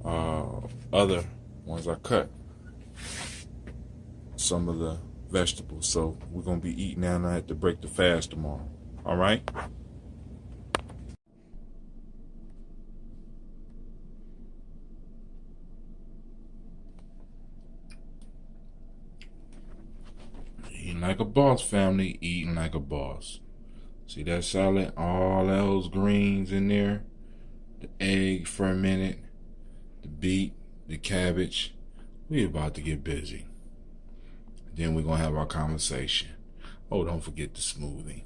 other ones I cut. Some of the vegetables, so we're gonna be eating now, and I have to break the fast tomorrow. All right. Eating like a boss, family. Eating like a boss. See that salad? All those greens in there. The egg fermented. The beet. The cabbage. We about to get busy. Then we're going to have our conversation. Oh, don't forget the smoothie.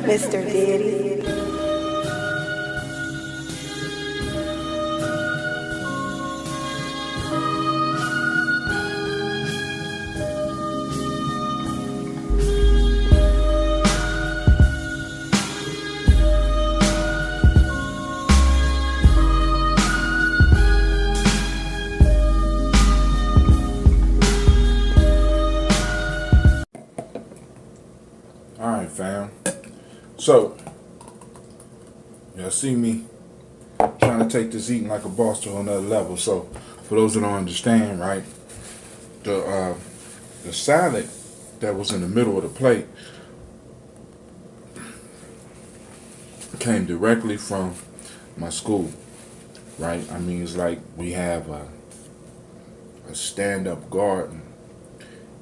Mr. Diddy. All right, fam. So, y'all see me trying to take this eating like a boss to another level. So, for those that don't understand, right, the salad that was in the middle of the plate came directly from my school, right? I mean, it's like we have a stand-up garden,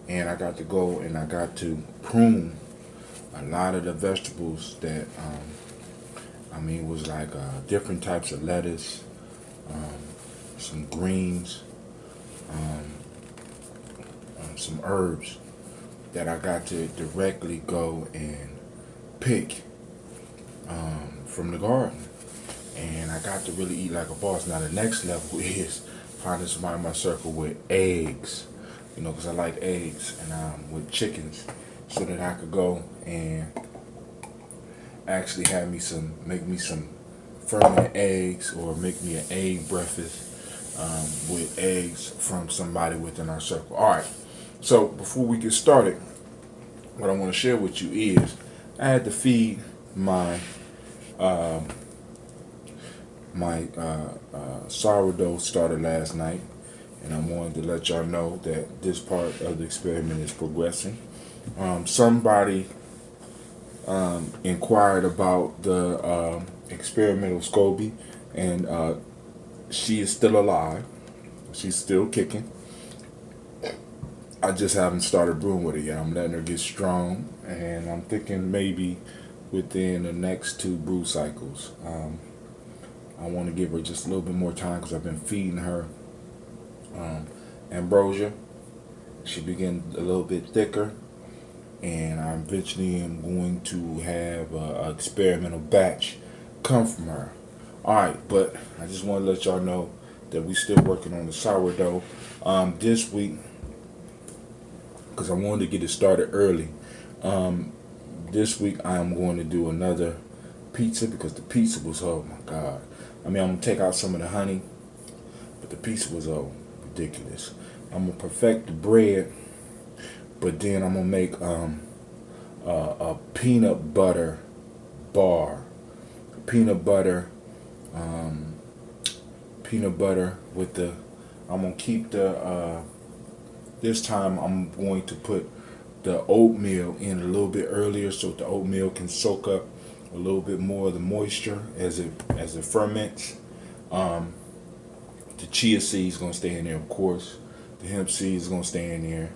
and I got to go and I got to prune a lot of the vegetables that I mean was like different types of lettuce, some greens, some herbs that I got to directly go and pick from the garden, and I got to really eat like a boss. Now the next level is finding somebody in my circle with eggs, you know, because I like eggs, and with chickens, so that I could go and actually make me some fermented eggs, or make me an egg breakfast with eggs from somebody within our circle. All right, so before we get started, what I want to share with you is I had to feed my sourdough started last night, and I wanted to let y'all know that this part of the experiment is progressing. Somebody inquired about the experimental SCOBY, and she is still alive. She's still kicking. I just haven't started brewing with her yet. I'm letting her get strong, and I'm thinking maybe within the next 2 brew cycles. I want to give her just a little bit more time because I've been feeding her ambrosia. She begin a little bit thicker, and I eventually am going to have an experimental batch come from her. All right, but I just want to let y'all know that we still working on the sourdough this week because I wanted to get it started early. This week I am going to do another pizza because the pizza was, oh my God. I mean, I'm going to take out some of the honey, but the pizza was ridiculous. I'm going to perfect the bread, but then I'm going to make a peanut butter bar. Peanut butter with the, I'm going to keep the, this time I'm going to put the oatmeal in a little bit earlier so the oatmeal can soak up a little bit more of the moisture as it ferments. The chia seeds gonna stay in there, of course. The hemp seeds gonna stay in there.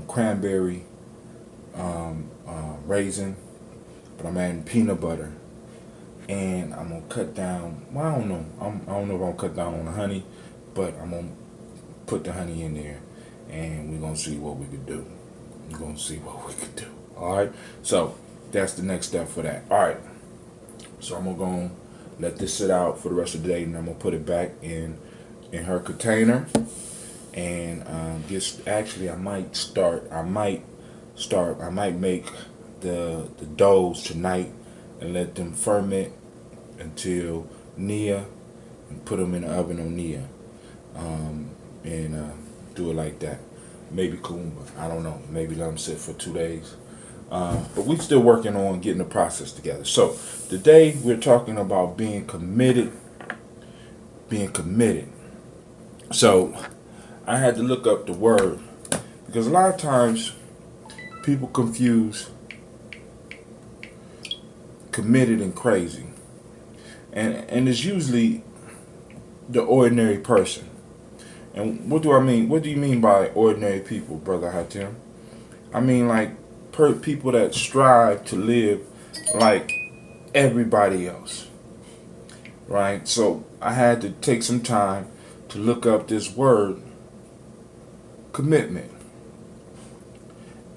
Cranberry, raisin, but I'm adding peanut butter, and I'm gonna cut down. Well, I don't know. I don't know if I'm gonna cut down on the honey, but I'm gonna put the honey in there, and we're gonna see what we could do. We're gonna see what we could do. All right. So that's the next step for that. All right. So I'm gonna go let this sit out for the rest of the day, and I'm gonna put it back in her container, and actually I might make the doughs tonight and let them ferment until Nia, and put them in the oven on Nia, and do it like that. Maybe Kumba, I don't know. Maybe let them sit for 2 days. But we're still working on getting the process together. So today we're talking about being committed. Being committed. So I had to look up the word because a lot of times people confuse committed and crazy, and it's usually the ordinary person. And what do I mean? What do you mean by ordinary people, Brother Hatim? I mean like people that strive to live like everybody else, right? So I had to take some time to look up this word, commitment.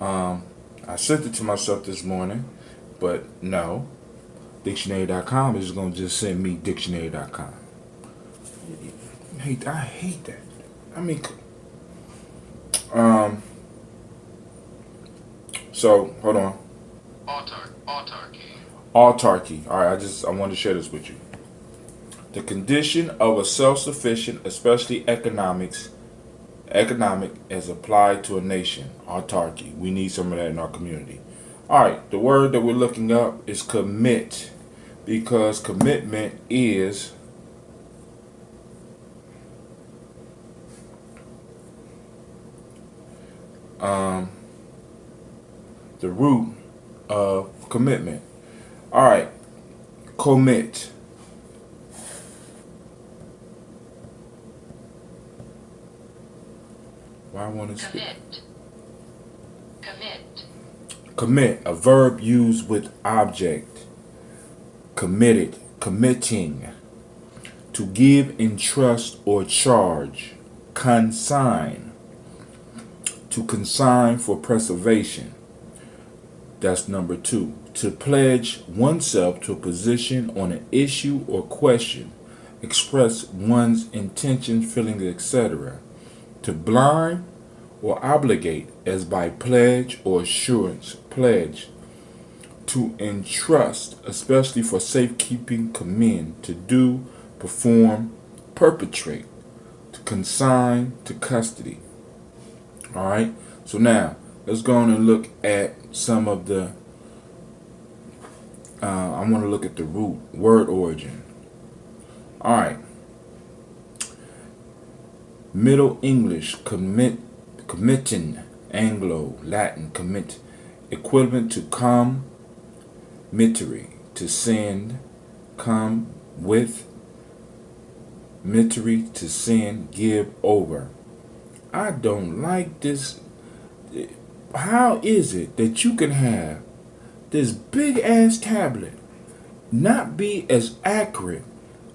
I sent it to myself this morning, but no, dictionary.com is going to just send me dictionary.com. I hate that. I mean, so hold on. Autarky. All right, I want to share this with you. The condition of a self-sufficient, especially economic as applied to a nation. Autarky. We need some of that in our community. All right, the word that we're looking up is commit, because commitment is the root of commitment. All right, commit. Why I want to commit, a verb used with object. Committed, committing. To give, entrust, or charge. Consign. To consign for preservation. That's number 2. To pledge oneself to a position on an issue or question. Express one's intentions, feelings, etc. To blind or obligate as by pledge or assurance. Pledge. To entrust, especially for safekeeping, commend. To do, perform, perpetrate. To consign to custody. Alright, so now let's go on and look at some of the I want to look at the root word origin. Alright, Middle English, committing, Anglo, Latin, commit, equivalent to come, mittery, to send, come with, mittery, to send, give over. I don't like this. How is it that you can have this big ass tablet not be as accurate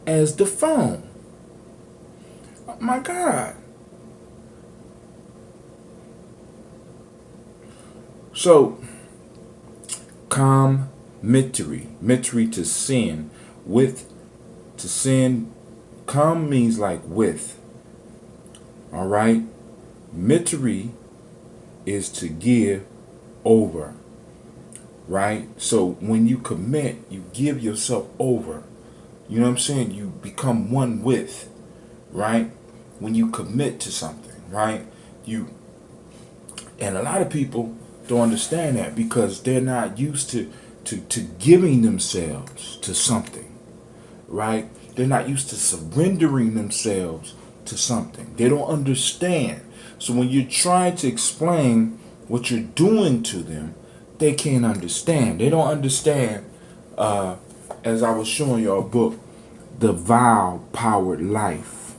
as the phone? Oh my God. So, com, mittery to send, with, to send. Com means like with. All right. Mittery is to give over. Right. So when you commit, you give yourself over. You know what I'm saying? You become one with. Right. When you commit to something. Right. And a lot of people don't understand that because they're not used to giving themselves to something, right? They're not used to surrendering themselves to something. They don't understand. So when you're trying to explain what you're doing to them, they can't understand. They don't understand, as I was showing you a book, The Vow Powered Life.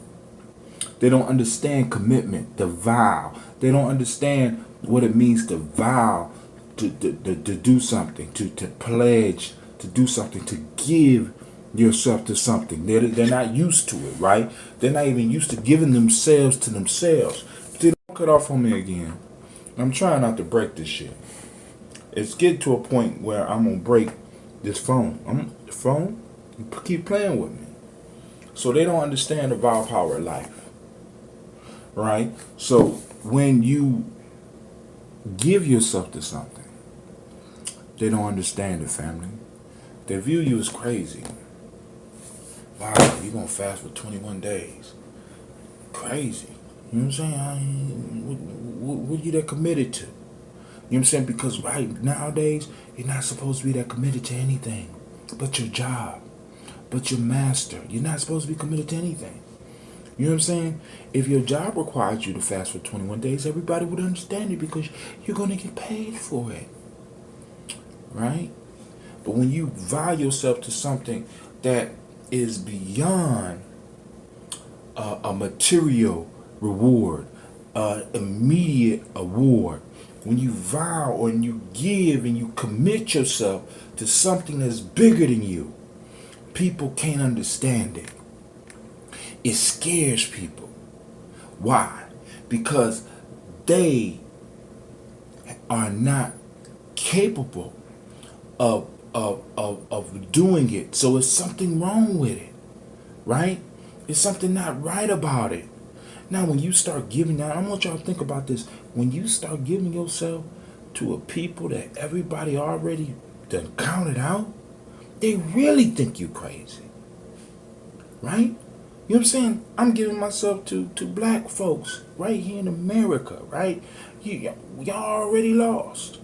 They don't understand commitment, the vow. They don't understand what it means to vow to do something, to pledge to do something, to give yourself to something. They're not used to it, right? They're not even used to giving themselves to themselves. See, don't cut off on me again. I'm trying not to break this shit. It's getting to a point where I'm gonna break this phone. The phone, you keep playing with me. So they don't understand the vow power of life, right? So when you give yourself to something, they don't understand it, family. They view you as crazy. Wow, you're gonna fast for 21 days. Crazy. You know what I'm saying? What are you that committed to? You know what I'm saying? Because right nowadays, you're not supposed to be that committed to anything but your job, but your master. You're not supposed to be committed to anything. You know what I'm saying? If your job requires you to fast for 21 days, everybody would understand it because you're going to get paid for it. Right? But when you vow yourself to something that is beyond a material reward, immediate award, when you vow or you give and you commit yourself to something that's bigger than you, people can't understand it. It scares people. Why? Because they are not capable of doing it. So it's something wrong with it, right? It's something not right about it. Now, when you start giving out, I want y'all to think about this. When you start giving yourself to a people that everybody already done counted out, they really think you crazy, right? You know what I'm saying? I'm giving myself to black folks right here in America, right? Y'all already lost.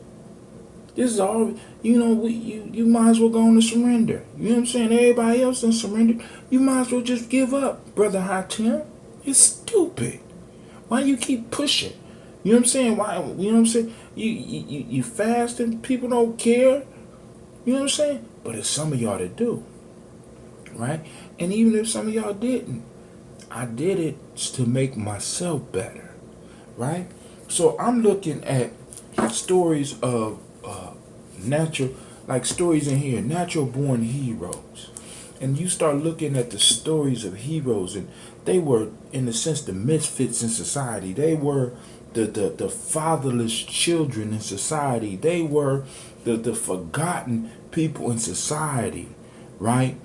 This is all, you might as well go on to surrender. You know what I'm saying? Everybody else done surrendered. You might as well just give up, Brother Hatim. It's stupid. Why you keep pushing? You know what I'm saying? Why? You know what I'm saying? You fast and people don't care. You know what I'm saying? But it's some of y'all that do, right? And even if some of y'all didn't, I did it to make myself better, right? So I'm looking at stories of natural, like stories in here, natural born heroes. And you start looking at the stories of heroes, and they were, in a sense, the misfits in society. They were the fatherless children in society. They were the forgotten people in society, right?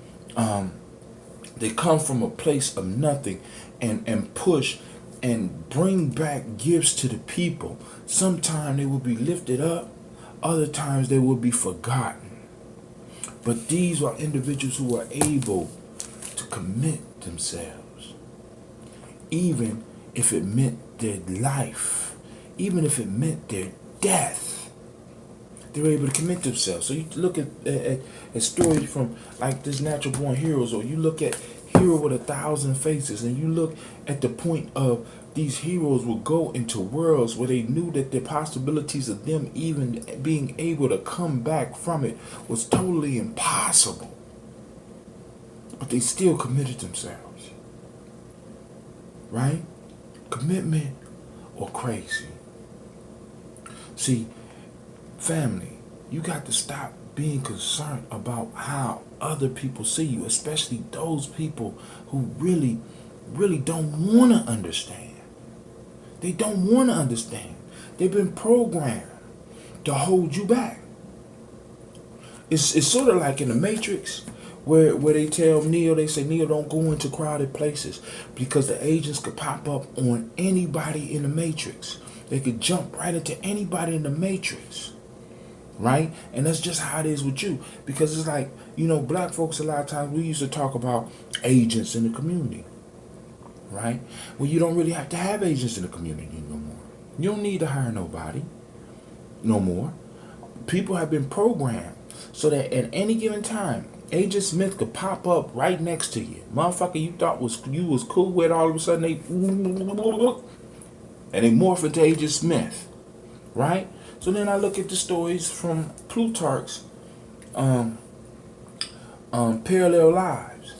They come from a place of nothing and push and bring back gifts to the people. Sometimes they will be lifted up, other times they will be forgotten. But these are individuals who are able to commit themselves, even if it meant their life, even if it meant their death. They're able to commit themselves. So you look at stories from like this natural born heroes, or you look at Hero with 1,000 Faces, and you look at the point of these heroes would go into worlds where they knew that the possibilities of them even being able to come back from it was totally impossible. But they still committed themselves. Right? Commitment or crazy. See, family, you got to stop being concerned about how other people see you, especially those people who really don't want to understand. They don't want to understand. They've been programmed to hold you back. It's sort of like in the Matrix where they tell Neo, they say, Neo, don't go into crowded places because the agents could pop up on anybody in the Matrix. They could jump right into anybody in the Matrix. Right? And that's just how it is with you. Because it's like, black folks, a lot of times we used to talk about agents in the community. Right? Well, you don't really have to have agents in the community no more. You don't need to hire nobody no more. People have been programmed so that at any given time, Agent Smith could pop up right next to you. Motherfucker you thought you was cool with, all of a sudden they morph into Agent Smith. Right? So then I look at the stories from Plutarch's Parallel Lives.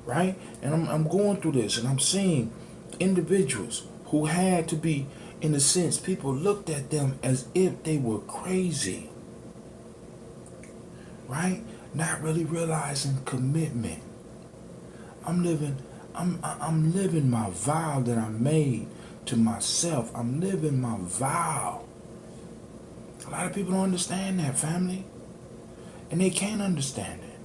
Right? And I'm going through this and I'm seeing individuals who had to be, in a sense, people looked at them as if they were crazy. Right? Not really realizing commitment. I'm living my vow that I made to myself. I'm living my vow. A lot of people don't understand that, family. And they can't understand it.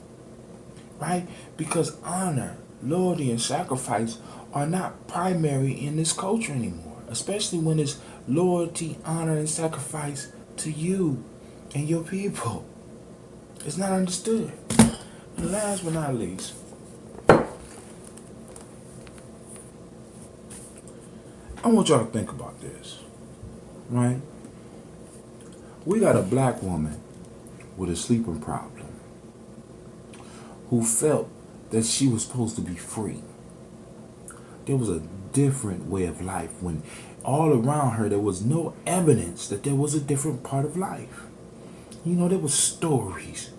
Right? Because honor, loyalty, and sacrifice are not primary in this culture anymore. Especially when it's loyalty, honor, and sacrifice to you and your people. It's not understood. And last but not least, I want y'all to think about this. Right? We got a black woman with a sleeping problem who felt that she was supposed to be free. There was a different way of life when all around her there was no evidence that there was a different part of life. There was stories.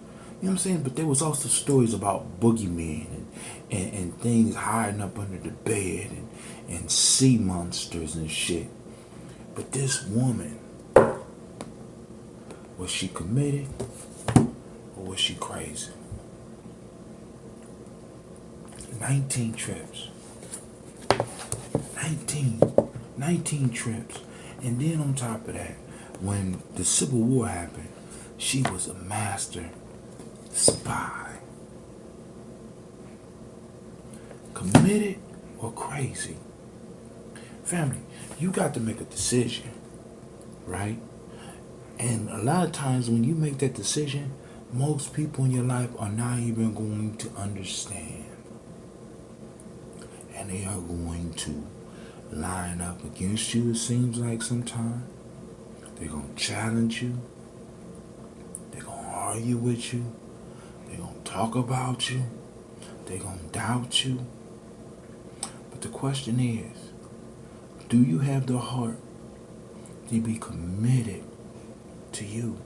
You know what I'm saying? But there was also stories about boogeymen and things hiding up under the bed and sea monsters and shit. But this woman, was she committed or was she crazy? 19 trips. 19 trips. And then on top of that, when the Civil War happened, she was a master spy. Committed or crazy? Family, you got to make a decision, right? And a lot of times when you make that decision, most people in your life are not even going to understand. And they are going to line up against you, it seems like sometimes. They're going to challenge you. They're going to argue with you. They're going to talk about you. They're going to doubt you. But the question is, do you have the heart to be committed to you?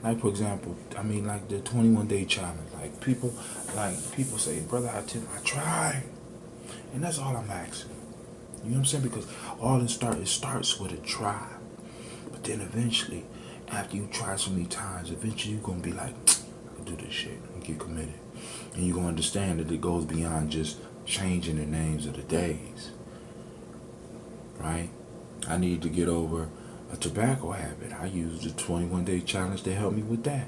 Like, for example, like the 21-day challenge. Like people say, brother, I tried. And that's all I'm asking. You know what I'm saying? Because it starts with a try. But then eventually, after you try so many times, eventually you're going to be like, I can do this shit. And get committed. And you're going to understand that it goes beyond just changing the names of the days. Right? I need to get over a tobacco habit. I use the 21-day challenge to help me with that.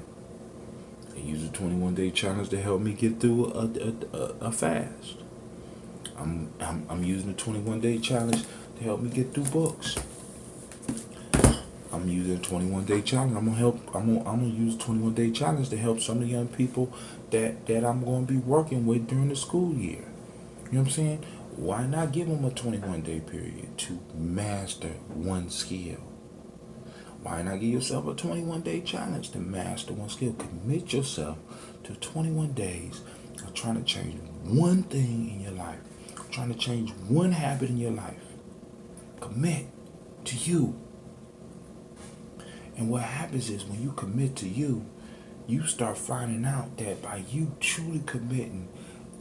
I use the 21-day challenge to help me get through a fast. I'm using the 21-day challenge to help me get through books. I'm using the 21-day challenge. I'm gonna use the 21-day challenge to help some of the young people that I'm gonna be working with during the school year. You know what I'm saying? Why not give them a 21-day period to master one skill? Why not give yourself a 21-day challenge to master one skill? Commit yourself to 21 days of trying to change one thing in your life. Trying to change one habit in your life. commit to you. And what happens is when you commit to you, you start finding out that by you truly committing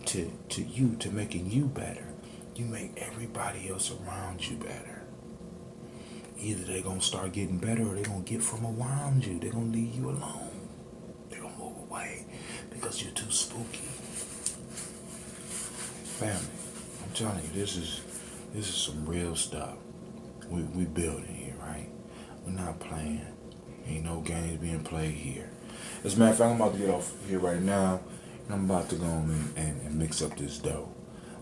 to you, to making you better, you make everybody else around you better. Either they're going to start getting better or they're going to get from around you. They're going to leave you alone. They're going to move away because you're too spooky. Family, I'm telling you, this is some real stuff. We building here, right? We're not playing. Ain't no games being played here. As a matter of fact, I'm about to get off here right now, and I'm about to go on and mix up this dough.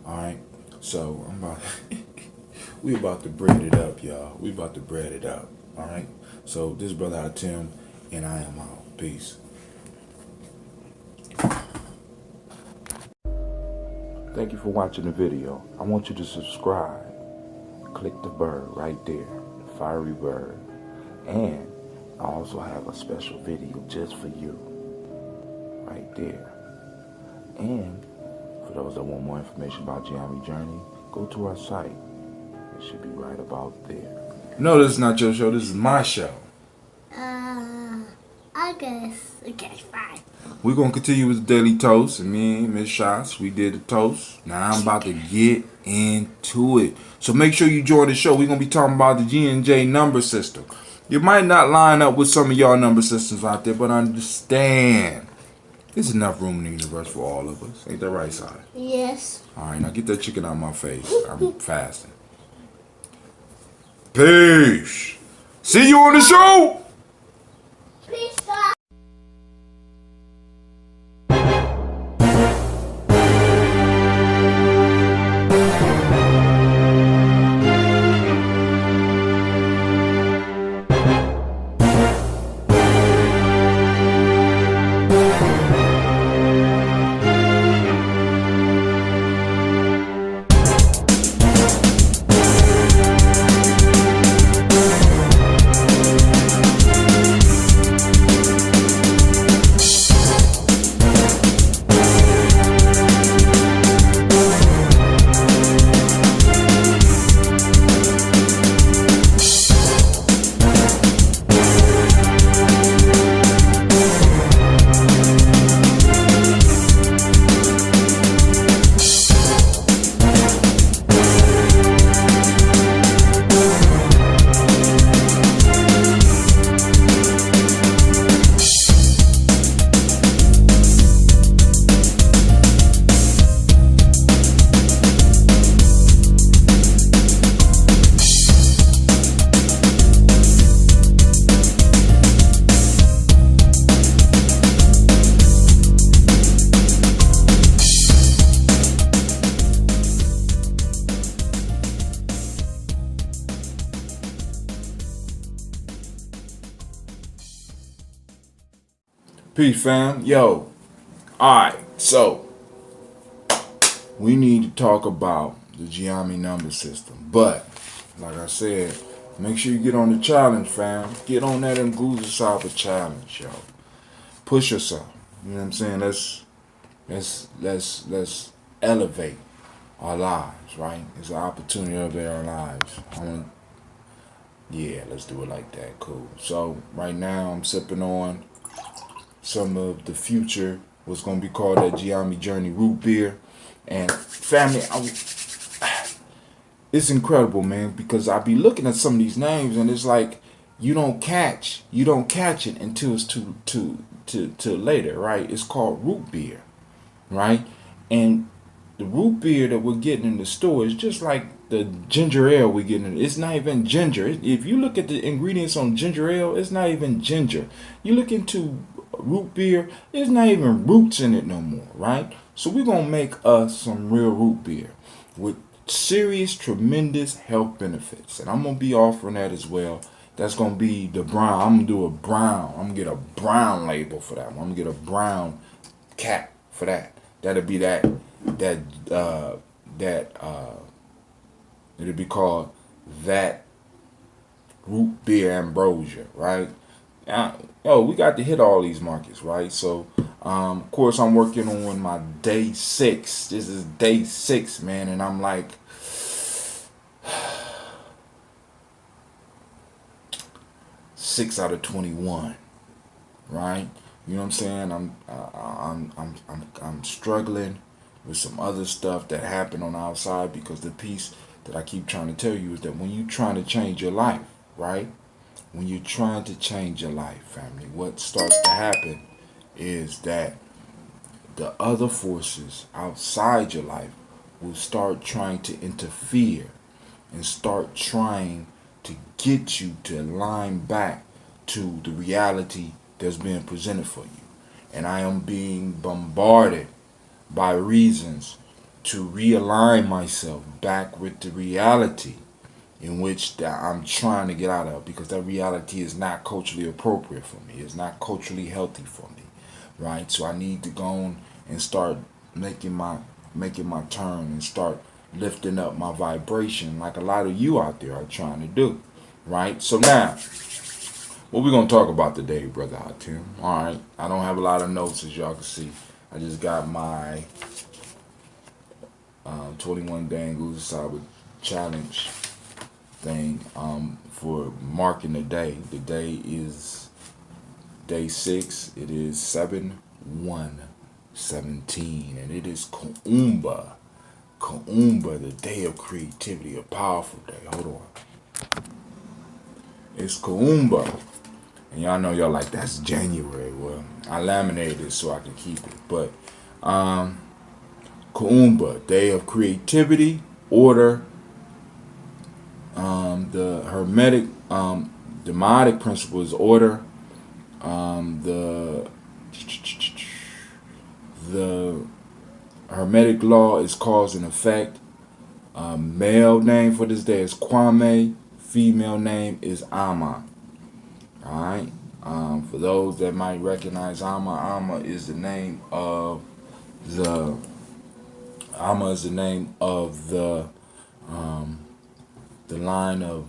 All right? So we about to bread it up, y'all. We about to bread it up. All right? So this is Brother Out Tim, and I am out. Peace. Thank you for watching the video. I want you to subscribe. Click the bird right there, the fiery bird. And I also have a special video just for you, right there. And for those that want more information about Gye-Nyame Journey, go to our site. It should be right about there. No, this is not your show. This is my show. I guess. Okay, fine. We're going to continue with the Daily Toast. And me and Miss Shots, we did the toast. Now I'm about to get into it. So make sure you join the show. We're going to be talking about the G&J number system. You might not line up with some of y'all number systems out there, but understand. There's enough room in the universe for all of us. Ain't that right, Si? Yes. All right, now get that chicken out of my face. I'm fasting. Peace. See you on the show. Peace, God. Peace, fam. Yo. Alright, so we need to talk about the Gye-Nyame number system. But, like I said, make sure you get on the challenge, fam. Get on that and Goose yourself a challenge, yo. Push yourself. You know what I'm saying? Let's elevate our lives, right? It's an opportunity to elevate our lives. Yeah, let's do it like that. Cool. So right now I'm sipping on some of the future, what's going to be called that Gye-Nyame Journey root beer. And family, it's incredible, man, because I be looking at some of these names and it's like you don't catch it until it's too later, right? It's called root beer, right? And the root beer that we're getting in the store is just like the ginger ale we're getting. It's not even ginger. If you look at the ingredients on ginger ale, it's not even ginger. You look into root beer, there's not even roots in it no more, right? So we're gonna make us some real root beer with serious, tremendous health benefits, and I'm gonna be offering that as well. That's gonna be the brown. I'm gonna do a brown. I'm gonna get a brown label for that one. I'm gonna get a brown cap for that. That'll be it'll be called that root beer ambrosia, right? We got to hit all these markets, right? So, of course, I'm working on my day 6. This is day 6, man, and I'm like, 6 out of 21, right? You know what I'm saying? I'm struggling with some other stuff that happened on the outside, because the piece that I keep trying to tell you is that when you're trying to change your life, right? When you're trying to change your life, family, what starts to happen is that the other forces outside your life will start trying to interfere and start trying to get you to align back to the reality that's being presented for you. And I am being bombarded by reasons to realign myself back with the reality in which that I'm trying to get out of, because that reality is not culturally appropriate for me. It's not culturally healthy for me, right? So I need to go on and start making my turn and start lifting up my vibration, like a lot of you out there are trying to do, right? So now, what we're gonna talk about today, brother Hatim? All right, I don't have a lot of notes, as y'all can see. I just got my 21 Dangus Cyber Challenge thing for marking the day. The day is day 6. It is 7/1/17, and it is Kuumba. Kuumba, the day of creativity, a powerful day. Hold on. It's Kuumba. And y'all know y'all like, that's January. Well, I laminated it so I can keep it. But Kuumba, day of creativity, order. The hermetic demotic principle is order. The hermetic law is cause and effect. Male name for this day is Kwame. Female name is Ama. All right. For those that might recognize Ama, Ama is the name of the line of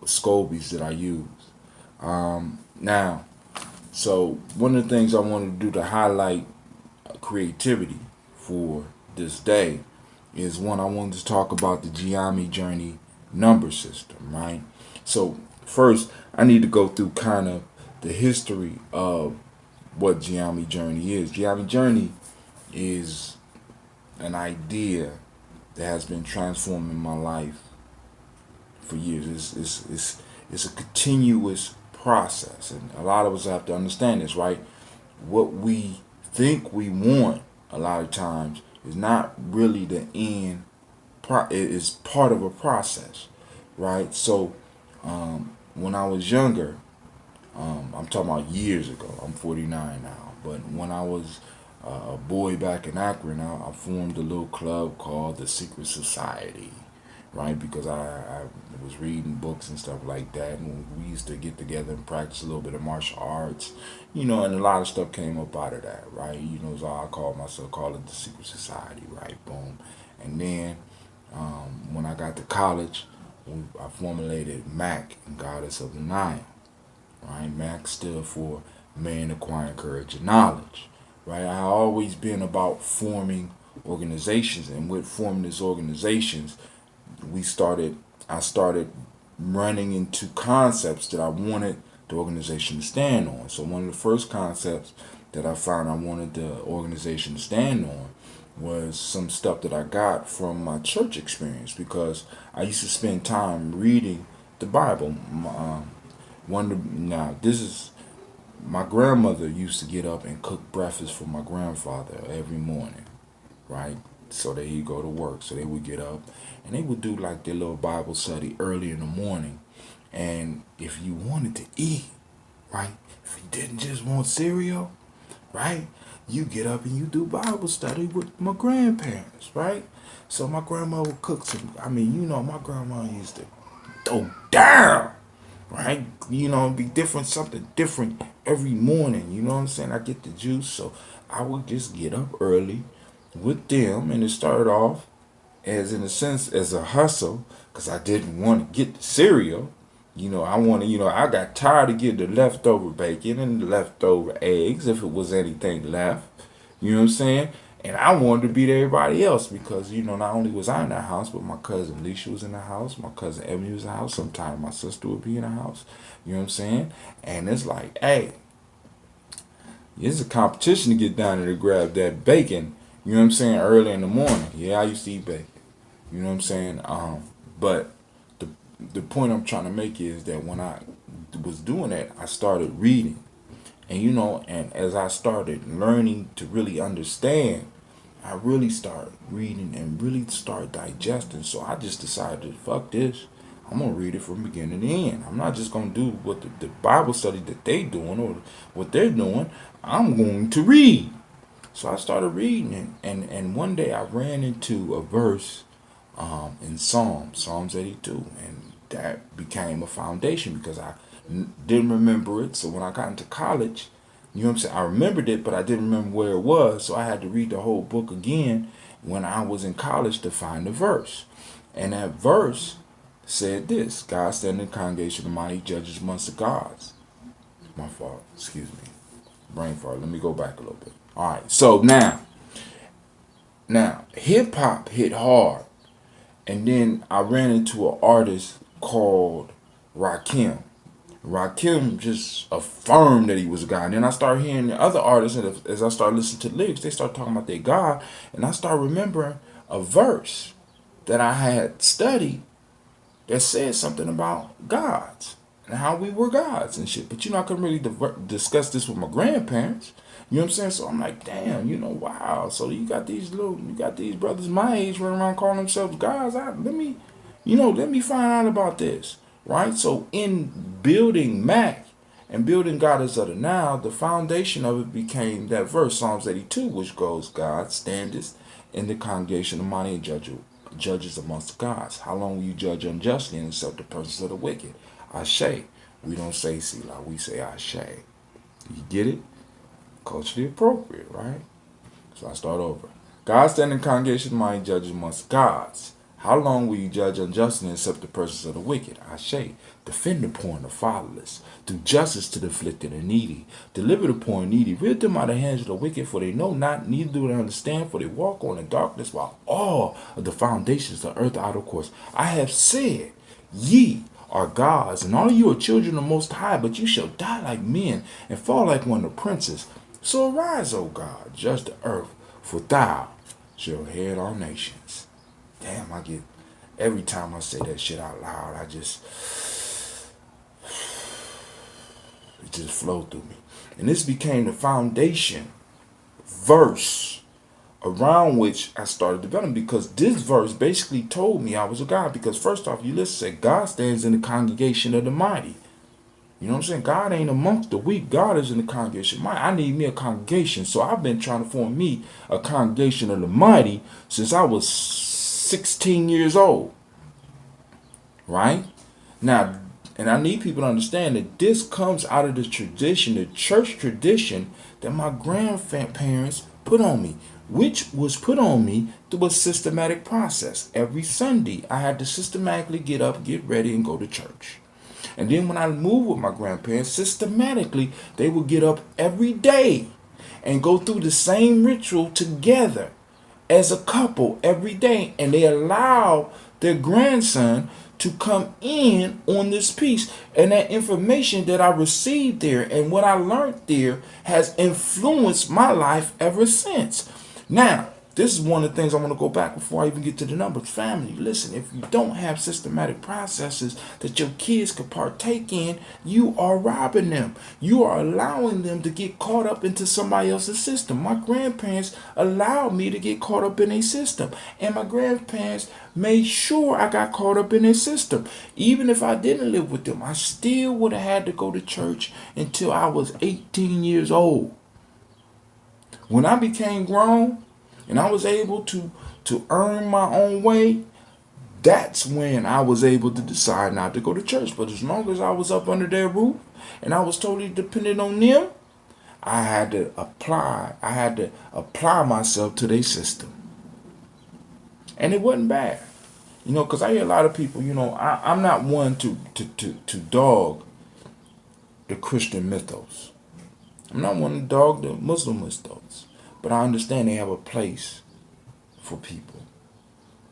scobies that I use. Now, so one of the things I wanted to do to highlight creativity for this day is, one, I wanted to talk about the Gye-Nyame journey number system, right? So first, I need to go through kind of the history of what Gye-Nyame journey is. Gye-Nyame journey is an idea that has been transforming my life for years. It's a continuous process, and a lot of us have to understand this, right? What we think we want a lot of times is not really the end. It is part of a process, right? So when I was younger, I'm talking about years ago. I'm 49 now, but when I was a boy back in Akron, I formed a little club called the Secret Society, right? Because I was reading books and stuff like that, and we used to get together and practice a little bit of martial arts, and a lot of stuff came up out of that, right? So I call it the Secret Society, right? Boom. And then when I got to college, I formulated MAC, Goddess of the Nile, right? MAC stood for Man Acquiring Courage and Knowledge, right? I always been about forming organizations, and with forming these organizations, I started running into concepts that I wanted the organization to stand on. So one of the first concepts that I found I wanted the organization to stand on was some stuff that I got from my church experience, because I used to spend time reading the Bible. My grandmother used to get up and cook breakfast for my grandfather every morning, right? So that he'd go to work. So they would get up and they would do like their little Bible study early in the morning. And if you wanted to eat, right, if you didn't just want cereal, right, you get up and you do Bible study with my grandparents, right? So my grandma would cook my grandma used to throw down, right? It'd be different, something different every morning. You know what I'm saying? I get the juice, so I would just get up early with them, and it started off as, in a sense, as a hustle, because I didn't want to get the cereal. I got tired of getting the leftover bacon and the leftover eggs, if it was anything left. You know what I'm saying? And I wanted to beat everybody else because, not only was I in the house, but my cousin Alicia was in the house. My cousin Ebony was in the house. Sometimes my sister would be in the house. You know what I'm saying? And it's like, hey, it's a competition to get down there to grab that bacon. You know what I'm saying? Early in the morning. Yeah, I used to eat bacon. You know what I'm saying? But the point I'm trying to make is that when I was doing that, I started reading. And as I started learning to really understand, I really started reading and really start digesting. So I just decided, fuck this. I'm gonna read it from beginning to end. I'm not just gonna do what the Bible study that they doing or what they're doing. I'm going to read. So I started reading, and one day I ran into a verse in Psalms 82, and that became a foundation because I didn't remember it. So when I got into college, you know what I'm saying, I remembered it, but I didn't remember where it was. So I had to read the whole book again when I was in college to find the verse. And that verse said this: God standing in the congregation of mighty judges amongst the gods. My fault, excuse me. Brain fart. Let me go back a little bit. Alright, so now hip hop hit hard. And then I ran into an artist called Rakim. Rakim just affirmed that he was God. And then I started hearing the other artists, and as I started listening to the lyrics, they started talking about their God. And I started remembering a verse that I had studied that said something about gods and how we were gods and shit. But I couldn't really discuss this with my grandparents. You know what I'm saying? So I'm like, damn, wow. So you got these brothers my age running around calling themselves gods. Let me find out about this, right? So in building Mac and building God is of the now, the foundation of it became that verse, Psalms 82, which goes, God standeth in the congregation of mighty and judges amongst the gods. How long will you judge unjustly and accept the persons of the wicked? Ashe. We don't say Selah, we say Ashe. You get it? Culturally appropriate, right? So I start over. God standing in congregation of mighty judges amongst gods. How long will you judge unjustly and accept the persons of the wicked? Ashe. Defend the poor and the fatherless. Do justice to the afflicted and needy. Deliver the poor and needy. Rid them out of the hands of the wicked, for they know not, neither do they understand, for they walk on in darkness while all of the foundations of the earth are out of course. I have said, ye are gods, and all you are children of the Most High, but you shall die like men and fall like one of the princes. So arise, O God, judge the earth, for thou shalt head all nations. Damn, every time I say that shit out loud, it just flowed through me. And this became the foundation verse around which I started developing, because this verse basically told me I was a God. Because first off, you listen, say God stands in the congregation of the mighty. You know what I'm saying? God ain't amongst the weak. God is in the congregation. I need me a congregation. So I've been trying to form me a congregation of the mighty since I was 16 years old. Right? Now, and I need people to understand that this comes out of the tradition, the church tradition that my grandparents put on me, which was put on me through a systematic process. Every Sunday, I had to systematically get up, get ready, and go to church. And then when I moved with my grandparents, systematically, they would get up every day and go through the same ritual together as a couple every day. And they allow their grandson to come in on this piece. And that information that I received there and what I learned there has influenced my life ever since. Now, this is one of the things I want to go back before I even get to the numbers. Family, listen, if you don't have systematic processes that your kids could partake in, you are robbing them. You are allowing them to get caught up into somebody else's system. My grandparents allowed me to get caught up in a system. And my grandparents made sure I got caught up in a system. Even if I didn't live with them, I still would have had to go to church until I was 18 years old. When I became grown, and I was able to earn my own way, that's when I was able to decide not to go to church. But as long as I was up under their roof and I was totally dependent on them, I had to apply myself to their system. And it wasn't bad. Because I hear a lot of people, I'm not one to dog the Christian mythos. I'm not one to dog the Muslim mythos. but I understand they have a place for people,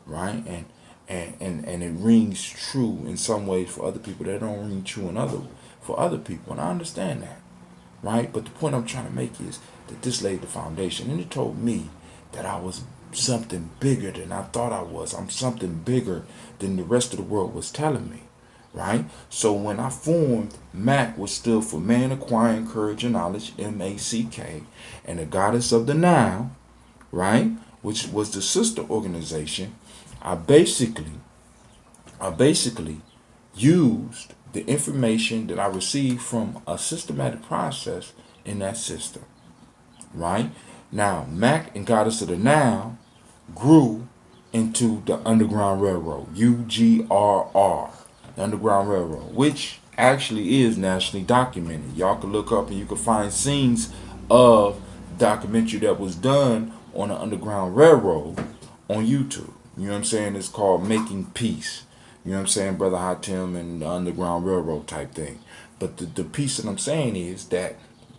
right? And it rings true in some ways for other people that don't ring true in other for other people, and I understand that, right? But the point I'm trying to make is that this laid the foundation, and it told me that I was something bigger than I thought I was. I'm something bigger than the rest of the world was telling me, right? So when I formed, MAC was stood for Man Acquiring Courage and Knowledge, MACK, and the Goddess of the Now, right, which was the sister organization. I basically I basically used the information that I received from a systematic process in that system, right? Now, Mac and Goddess of the Now grew into the Underground Railroad, UGRR, the Underground Railroad, which actually is nationally documented. Y'all can look up and you can find scenes of documentary that was done on the Underground Railroad on YouTube. You know what I'm saying? It's called Making Peace. You know what I'm saying? Brother Hatim and the Underground Railroad type thing. But the piece that I'm saying is that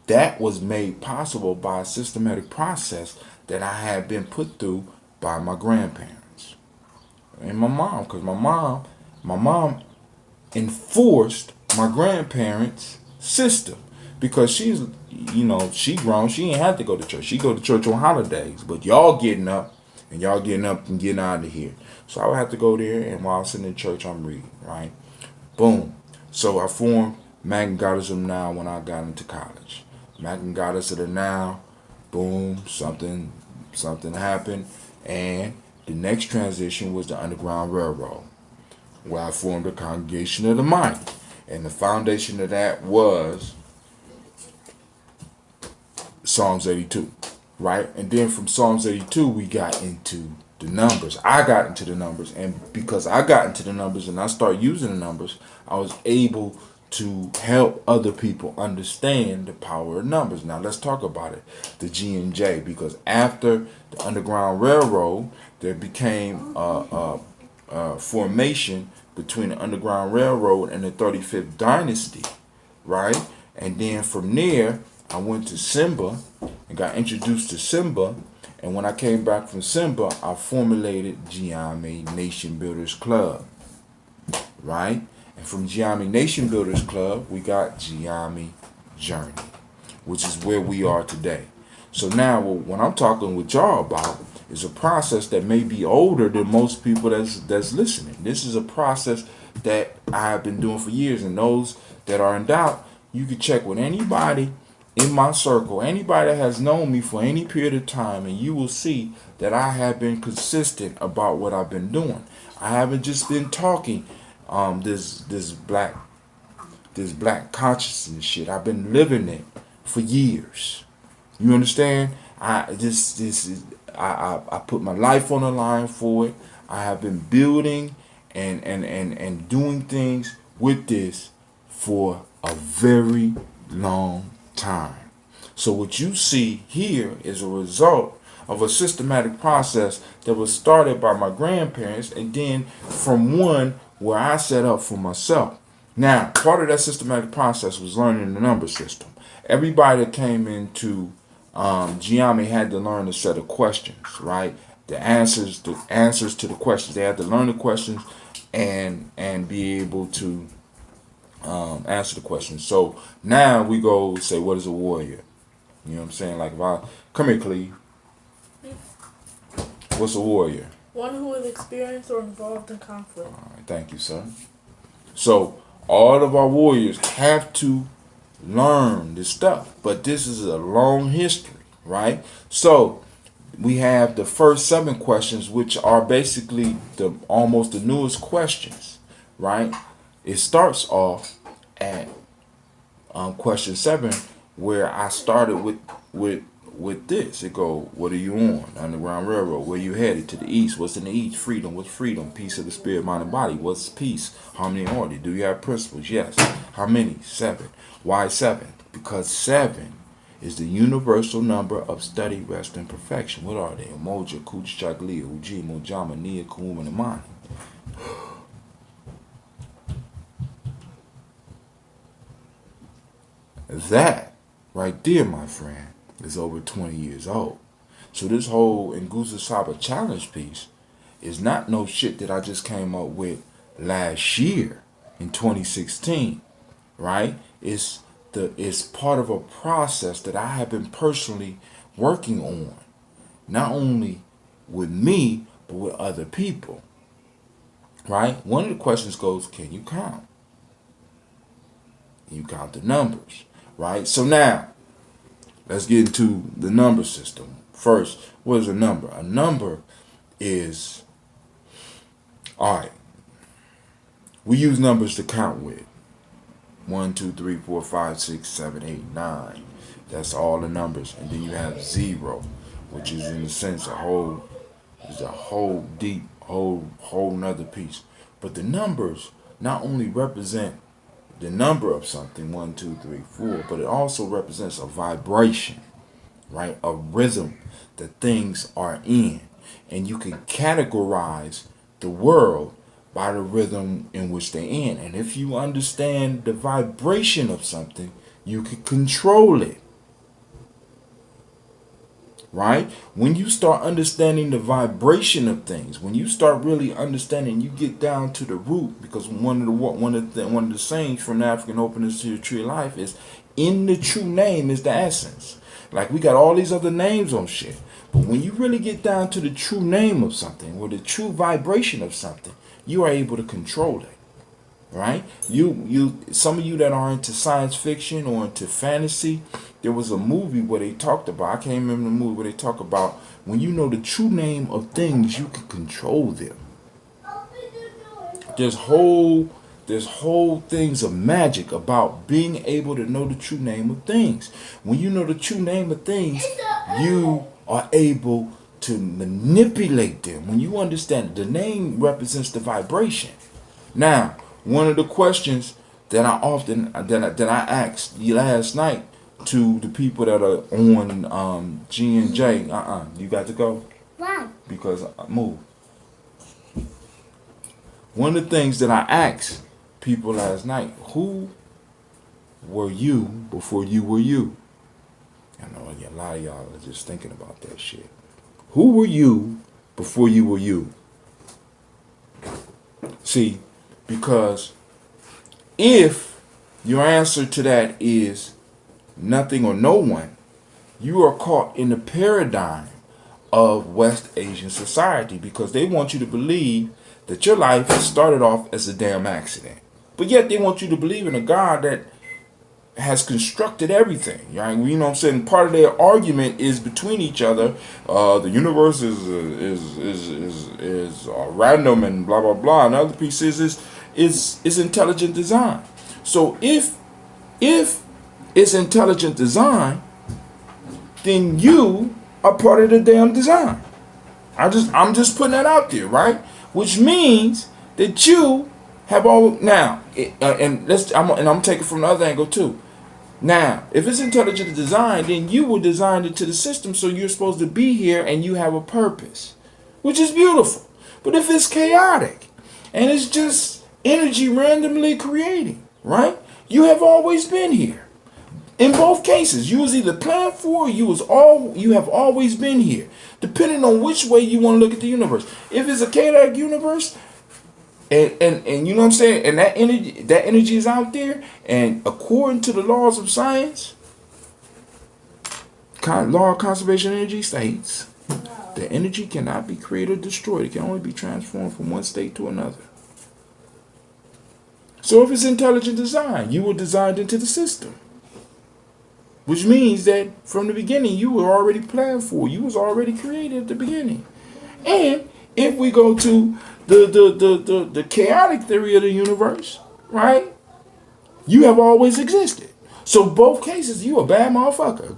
that was made possible by a systematic process that I had been put through by my grandparents and my mom, because my mom enforced my grandparents' system because she's, she grown. She ain't had to go to church. She go to church on holidays, but y'all getting up and getting out of here. So I would have to go there, and while I'm sitting in church, I'm reading, right? Boom. So I formed Mac and Goddess of the Now when I got into college. Mac and Goddess of the Now, boom, something happened, and the next transition was the Underground Railroad, where I formed the Congregation of the Mighty. And the foundation of that was Psalms 82, right? And then from Psalms 82, we got into the numbers. I got into the numbers, and because I got into the numbers and I started using the numbers, I was able to help other people understand the power of numbers. Now let's talk about it, the G and J, because after the Underground Railroad, there became a formation between the Underground Railroad and the 35th Dynasty, right? And then from there, I went to Simba and got introduced to Simba. And when I came back from Simba, I formulated Gye-Nyame Nation Builders Club, right? And from Gye-Nyame Nation Builders Club, we got Gye-Nyame Journey, which is where we are today. So now, what I'm talking with y'all about is a process that may be older than most people that's listening. This is a process that I've been doing for years, and those that are in doubt, you can check with anybody in my circle, anybody that has known me for any period of time, and you will see that I have been consistent about what I've been doing. I haven't just been talking this black consciousness shit. I've been living it for years. You understand? I put my life on the line for it. I have been building and doing things with this for a very long time. So what you see here is a result of a systematic process that was started by my grandparents, and then from one where I set up for myself. Now, part of that systematic process was learning the number system. Everybody that came into Gye-Nyame had to learn a set of questions, right? The answers to the questions. They had to learn the questions and be able to answer the questions. So now we go say, what is a warrior? You know what I'm saying? Like, if I come here, Cleve. What's a warrior? One who is experienced or involved in conflict. All right, thank you, sir. So all of our warriors have to learn this stuff, but this is a long history, right? So we have the first 7 questions, which are basically almost the newest questions, right? It starts off at question 7, where I started with this. It go, what are you on? Underground Railroad. Where you headed? To the east. What's in the east? Freedom. What's freedom? Peace of the spirit, mind, and body. What's peace? Harmony and order. Do you have principles? Yes. How many? 7. Why 7? Because 7 is the universal number of study, rest, and perfection. What are they? Umoja, Kuch, Chakli, Uji, Mojama, Nia, Kum, and Imani. That right there, my friend, is over 20 years old. So this whole Nguza Saba challenge piece is not no shit that I just came up with last year in 2016, right? It's part of a process that I have been personally working on, not only with me but with other people, right? One of the questions goes, can you count? You count the numbers, right? So now let's get into the number system. First, what is a number? A number is, all right, we use numbers to count with. 1, 2, 3, 4, 5, 6, 7, 8, 9. That's all the numbers. And then you have 0, which is in a sense a whole deep, whole nother piece. But the numbers not only represent the number of something, 1, 2, 3, 4, but it also represents a vibration, right? A rhythm that things are in. And you can categorize the world by the rhythm in which they're in. And if you understand the vibration of something, you can control it. Right? When you start understanding the vibration of things, when you start really understanding, you get down to the root, because one of the sayings from the African Openness to the Tree of Life is, in the true name is the essence. Like, we got all these other names on shit, but when you really get down to the true name of something, or the true vibration of something, you are able to control it. Right? Some of you that are into science fiction or into fantasy, there was a movie where they talked about, I can't remember the movie, where they talk about when you know the true name of things, you can control them. There's whole things of magic about being able to know the true name of things. When you know the true name of things, you are able to manipulate them. When you understand the name represents the vibration. Now, one of the questions that I often that I asked last night to the people that are on G&J, you got to go. Why? Because move. One of the things that I asked people last night, who were you before you were you? I know a lot of y'all are just thinking about that shit. Who were you before you were you? See, because if your answer to that is nothing or no one, you are caught in the paradigm of West Asian society, because they want you to believe that your life started off as a damn accident. But yet they want you to believe in a God that has constructed everything, right? You know what I'm saying? Part of their argument is between each other. The universe is random and blah blah blah. Another piece is intelligent design. So if it's intelligent design, then you are part of the damn design. I'm just putting that out there, right? Which means that you have all now, I'm taking from the other angle too. Now, if it's intelligent design, then you were designed into the system, so you're supposed to be here and you have a purpose, which is beautiful. But if it's chaotic and it's just energy randomly creating, right? You have always been here. In both cases, you was either planned for, or you have always been here, depending on which way you want to look at the universe. If it's a chaotic universe, and you know what I'm saying, and that energy is out there, and according to the laws of science, law of conservation energy states that energy cannot be created or destroyed. It can only be transformed from one state to another. So if it's intelligent design, you were designed into the system, which means that from the beginning you were already planned for. You was already created at the beginning. And if we go to the chaotic theory of the universe, right? You have always existed. So both cases, you a bad motherfucker.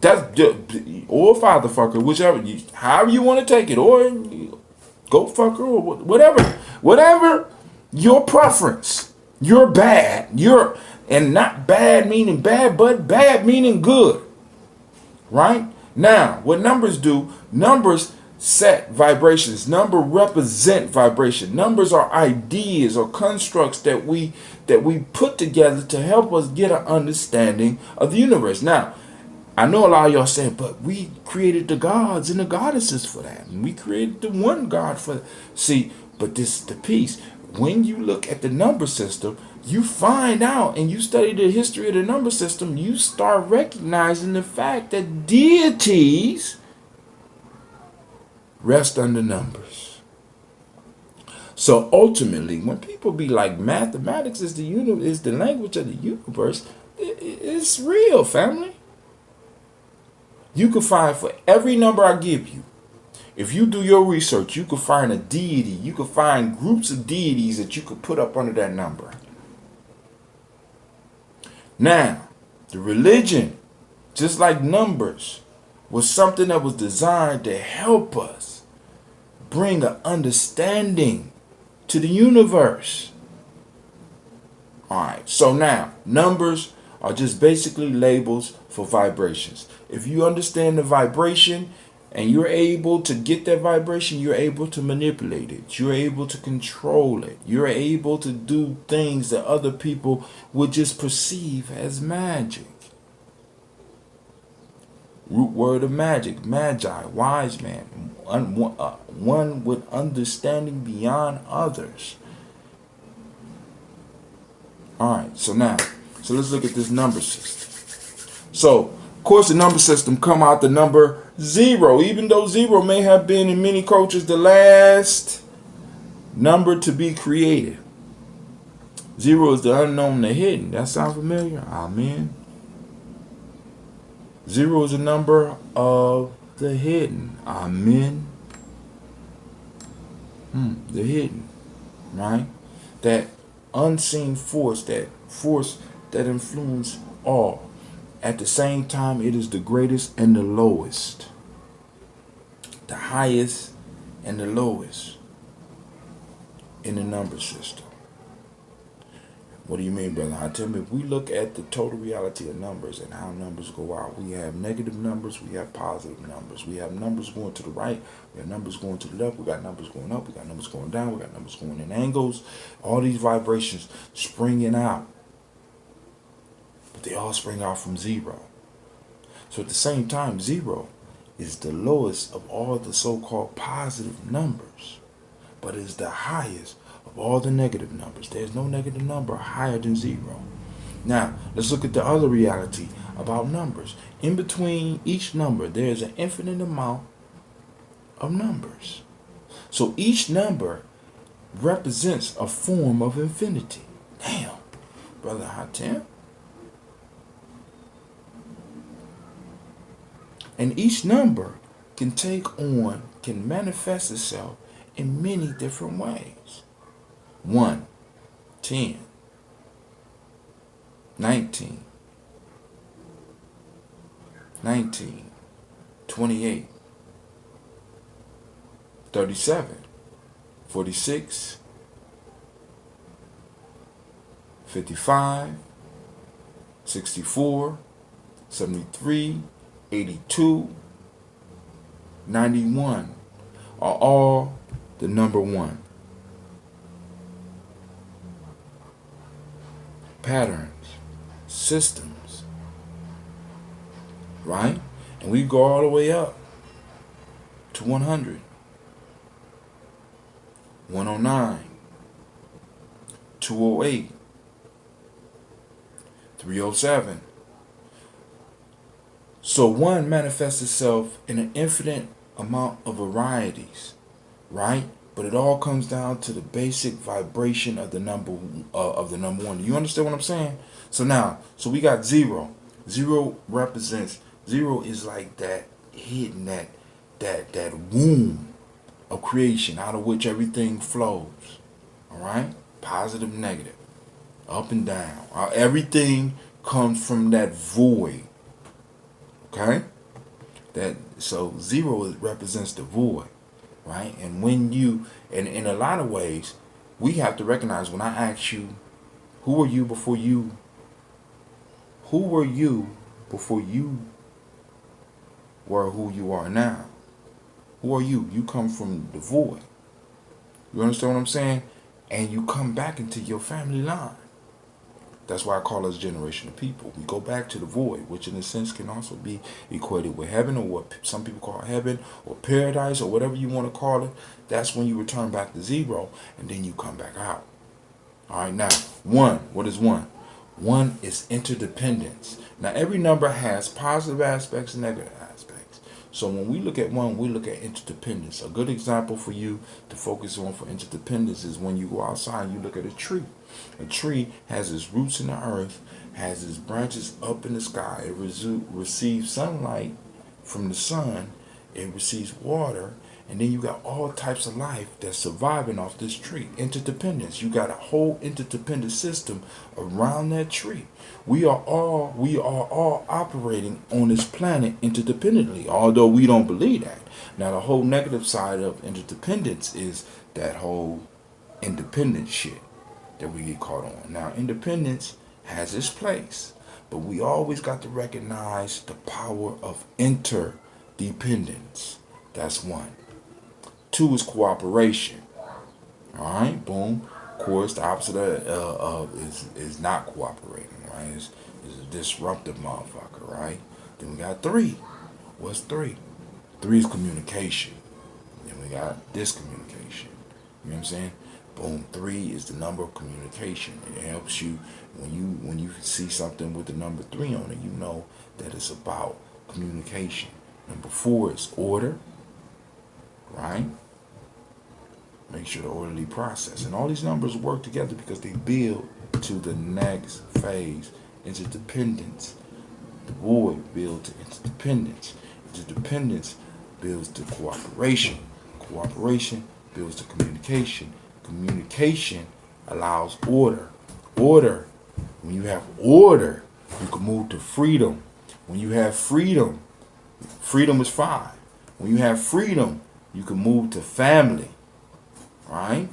Or fatherfucker, whichever, however you want to take it, or goat fucker, or whatever your preference. You're bad. And not bad meaning bad, but bad meaning good. Right? Now, what numbers do, numbers set vibrations. Numbers represent vibration. Numbers are ideas or constructs that we put together to help us get an understanding of the universe. Now, I know a lot of y'all saying, but we created the gods and the goddesses for that. And we created the one God for that. See, but this is the piece. When you look at the number system, you find out and you study the history of the number system, you start recognizing the fact that deities rest under numbers. So ultimately, when people be like mathematics is the language of the universe, it's real, family. You can find for every number I give you, if you do your research, you can find a deity. You can find groups of deities that you could put up under that number. Now, the religion, just like numbers, was something that was designed to help us bring an understanding to the universe. Alright, so now, numbers are just basically labels for vibrations. If you understand the vibration and you're able to get that vibration, you're able to manipulate it. You're able to control it. You're able to do things that other people would just perceive as magic. Root word of magic, magi, wise man, one with understanding beyond others. Alright, so let's look at this number system. So, of course, the number system come out the number 0, even though 0 may have been in many cultures the last number to be created. 0 is the unknown, the hidden. That sound familiar? Amen. 0 is a number of the hidden. Amen. The hidden, right? That unseen force, that influences all. At the same time, it is the greatest and the lowest. The highest and the lowest in the number system. What do you mean, brother? Tell me, if we look at the total reality of numbers and how numbers go out, we have negative numbers, we have positive numbers. We have numbers going to the right, we have numbers going to the left, we got numbers going up, we got numbers going down, we got numbers going in angles. All these vibrations springing out. But they all spring out from 0. So at the same time, 0 is the lowest of all the so-called positive numbers, but is the highest of all the negative numbers. There's no negative number higher than 0. Now, let's look at the other reality about numbers. In between each number, there's an infinite amount of numbers. So each number represents a form of infinity. Damn, Brother Hatem. And each number can manifest itself in many different ways. 1, 10, 19, 28, 37, 46, 55, 64, 73, 82, 91 are all the number 1. Patterns, systems, right? And we go all the way up to 100, 109, 208, 307. So 1 manifests itself in an infinite amount of varieties, right? But it all comes down to the basic vibration of the number 1. Do you understand what I'm saying? So we got 0. 0 represents, 0 is like that hidden, that womb of creation out of which everything flows. All right? Positive, negative, up and down. Everything comes from that void. Okay? So 0 represents the void. Right? And when and in a lot of ways, we have to recognize when I ask you, who were you before you were who you are now? Who are you? You come from the void. You understand what I'm saying? And you come back into your family line. That's why I call us generational people. We go back to the void, which in a sense can also be equated with heaven, or what some people call heaven, or paradise, or whatever you want to call it. That's when you return back to zero, and then you come back out. All right, now, one. What is one? One is interdependence. Now, every number has positive aspects and negative aspects. So when we look at one, we look at interdependence. A good example for you to focus on for interdependence is when you go outside and you look at a tree. A tree has its roots in the earth, has its branches up in the sky. It receives sunlight from the sun. It receives water. And then you got all types of life that's surviving off this tree. Interdependence. You got a whole interdependent system around that tree. We are all operating on this planet interdependently, although we don't believe that. Now, the whole negative side of interdependence is that whole independent shit that we get caught on. Now, independence has its place, but we always got to recognize the power of interdependence. That's one. Two is cooperation. All right, boom. Of course, the opposite is not cooperating, right? It's a disruptive motherfucker, right? Then we got three. What's three? Three is communication. Then we got discommunication. You know what I'm saying? Boom. Three is the number of communication. It helps you when you see something with the number 3 on it. You know that it's about communication. Number 4 is order. Right? Make sure the orderly process. And all these numbers work together because they build to the next phase. Interdependence. The void builds to interdependence. Interdependence builds to cooperation. Cooperation builds to communication. Communication allows order. Order. When you have order, you can move to freedom. When you have freedom, freedom is 5. When you have freedom, you can move to family, right?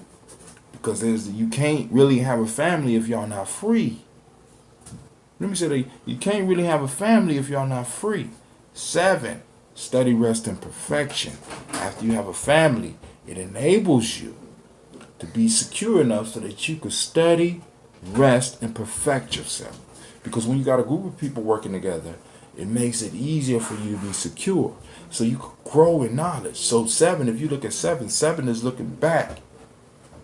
Because you can't really have a family if y'all not free. Let me say that you can't really have a family if y'all not free. 7, study, rest, and perfection. After you have a family, it enables you to be secure enough so that you can study, rest, and perfect yourself. Because when you got a group of people working together, it makes it easier for you to be secure. So you can grow in knowledge. So 7, if you look at 7 is looking back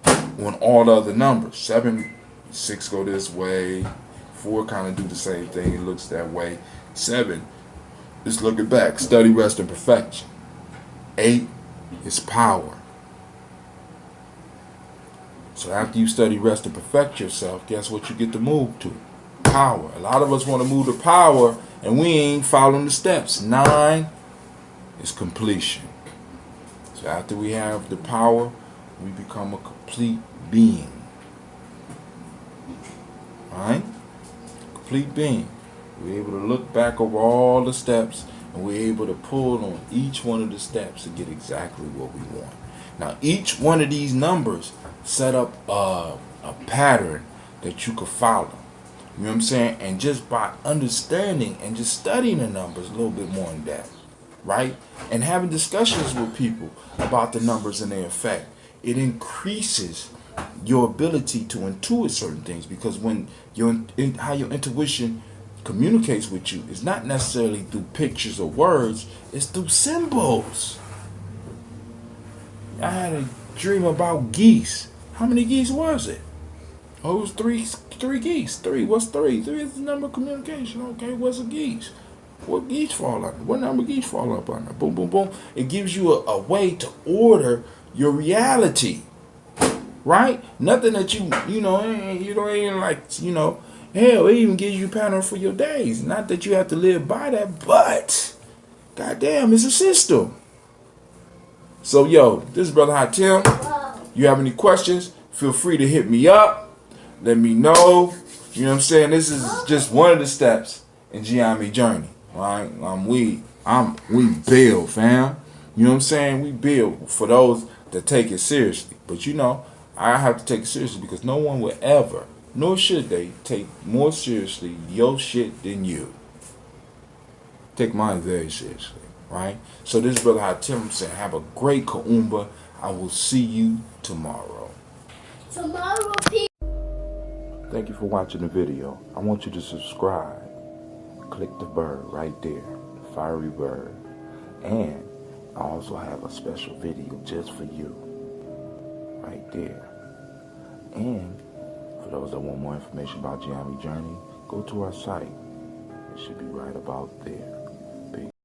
on all the other numbers. 7, 6 go this way. 4 kind of do the same thing. It looks that way. 7 is looking back. Study, rest, and perfection. 8 is power. So after you study, rest, and perfect yourself, guess what you get to move to? Power. A lot of us want to move to power, and we ain't following the steps. 9 is completion. So after we have the power, we become a complete being. Alright? Complete being. We're able to look back over all the steps, and we're able to pull on each one of the steps to get exactly what we want. Now, each one of these numbers set up a pattern that you could follow. You know what I'm saying? And just by understanding and just studying the numbers a little bit more in depth, right? And having discussions with people about the numbers and their effect, it increases your ability to intuit certain things, because when how your intuition communicates with you is not necessarily through pictures or words, it's through symbols. I had a dream about geese. How many geese was it? Oh, it was three geese. 3. What's 3? 3 is the number of communication. Okay, what's a geese? What geese fall under? What number of geese fall up under? Boom, boom, boom. It gives you a way to order your reality. Right? Nothing that you ain't like, hell, it even gives you a pattern for your days. Not that you have to live by that, but goddamn, it's a system. So, yo, this is Brother Hot Tim. You have any questions, feel free to hit me up. Let me know. You know what I'm saying? This is just one of the steps in Gye-Nyame journey. Right? We build, fam. You know what I'm saying? We build for those that take it seriously. But I have to take it seriously because no one will ever, nor should they, take more seriously your shit than you. Take mine very seriously, right? So this is Brother Hot Tim saying, have a great Kaumba. I will see you tomorrow. Tomorrow, people. Thank you for watching the video. I want you to subscribe. Click the bird right there, the fiery bird. And I also have a special video just for you, right there. And for those that want more information about Gye-Nyame Journey, go to our site. It should be right about there.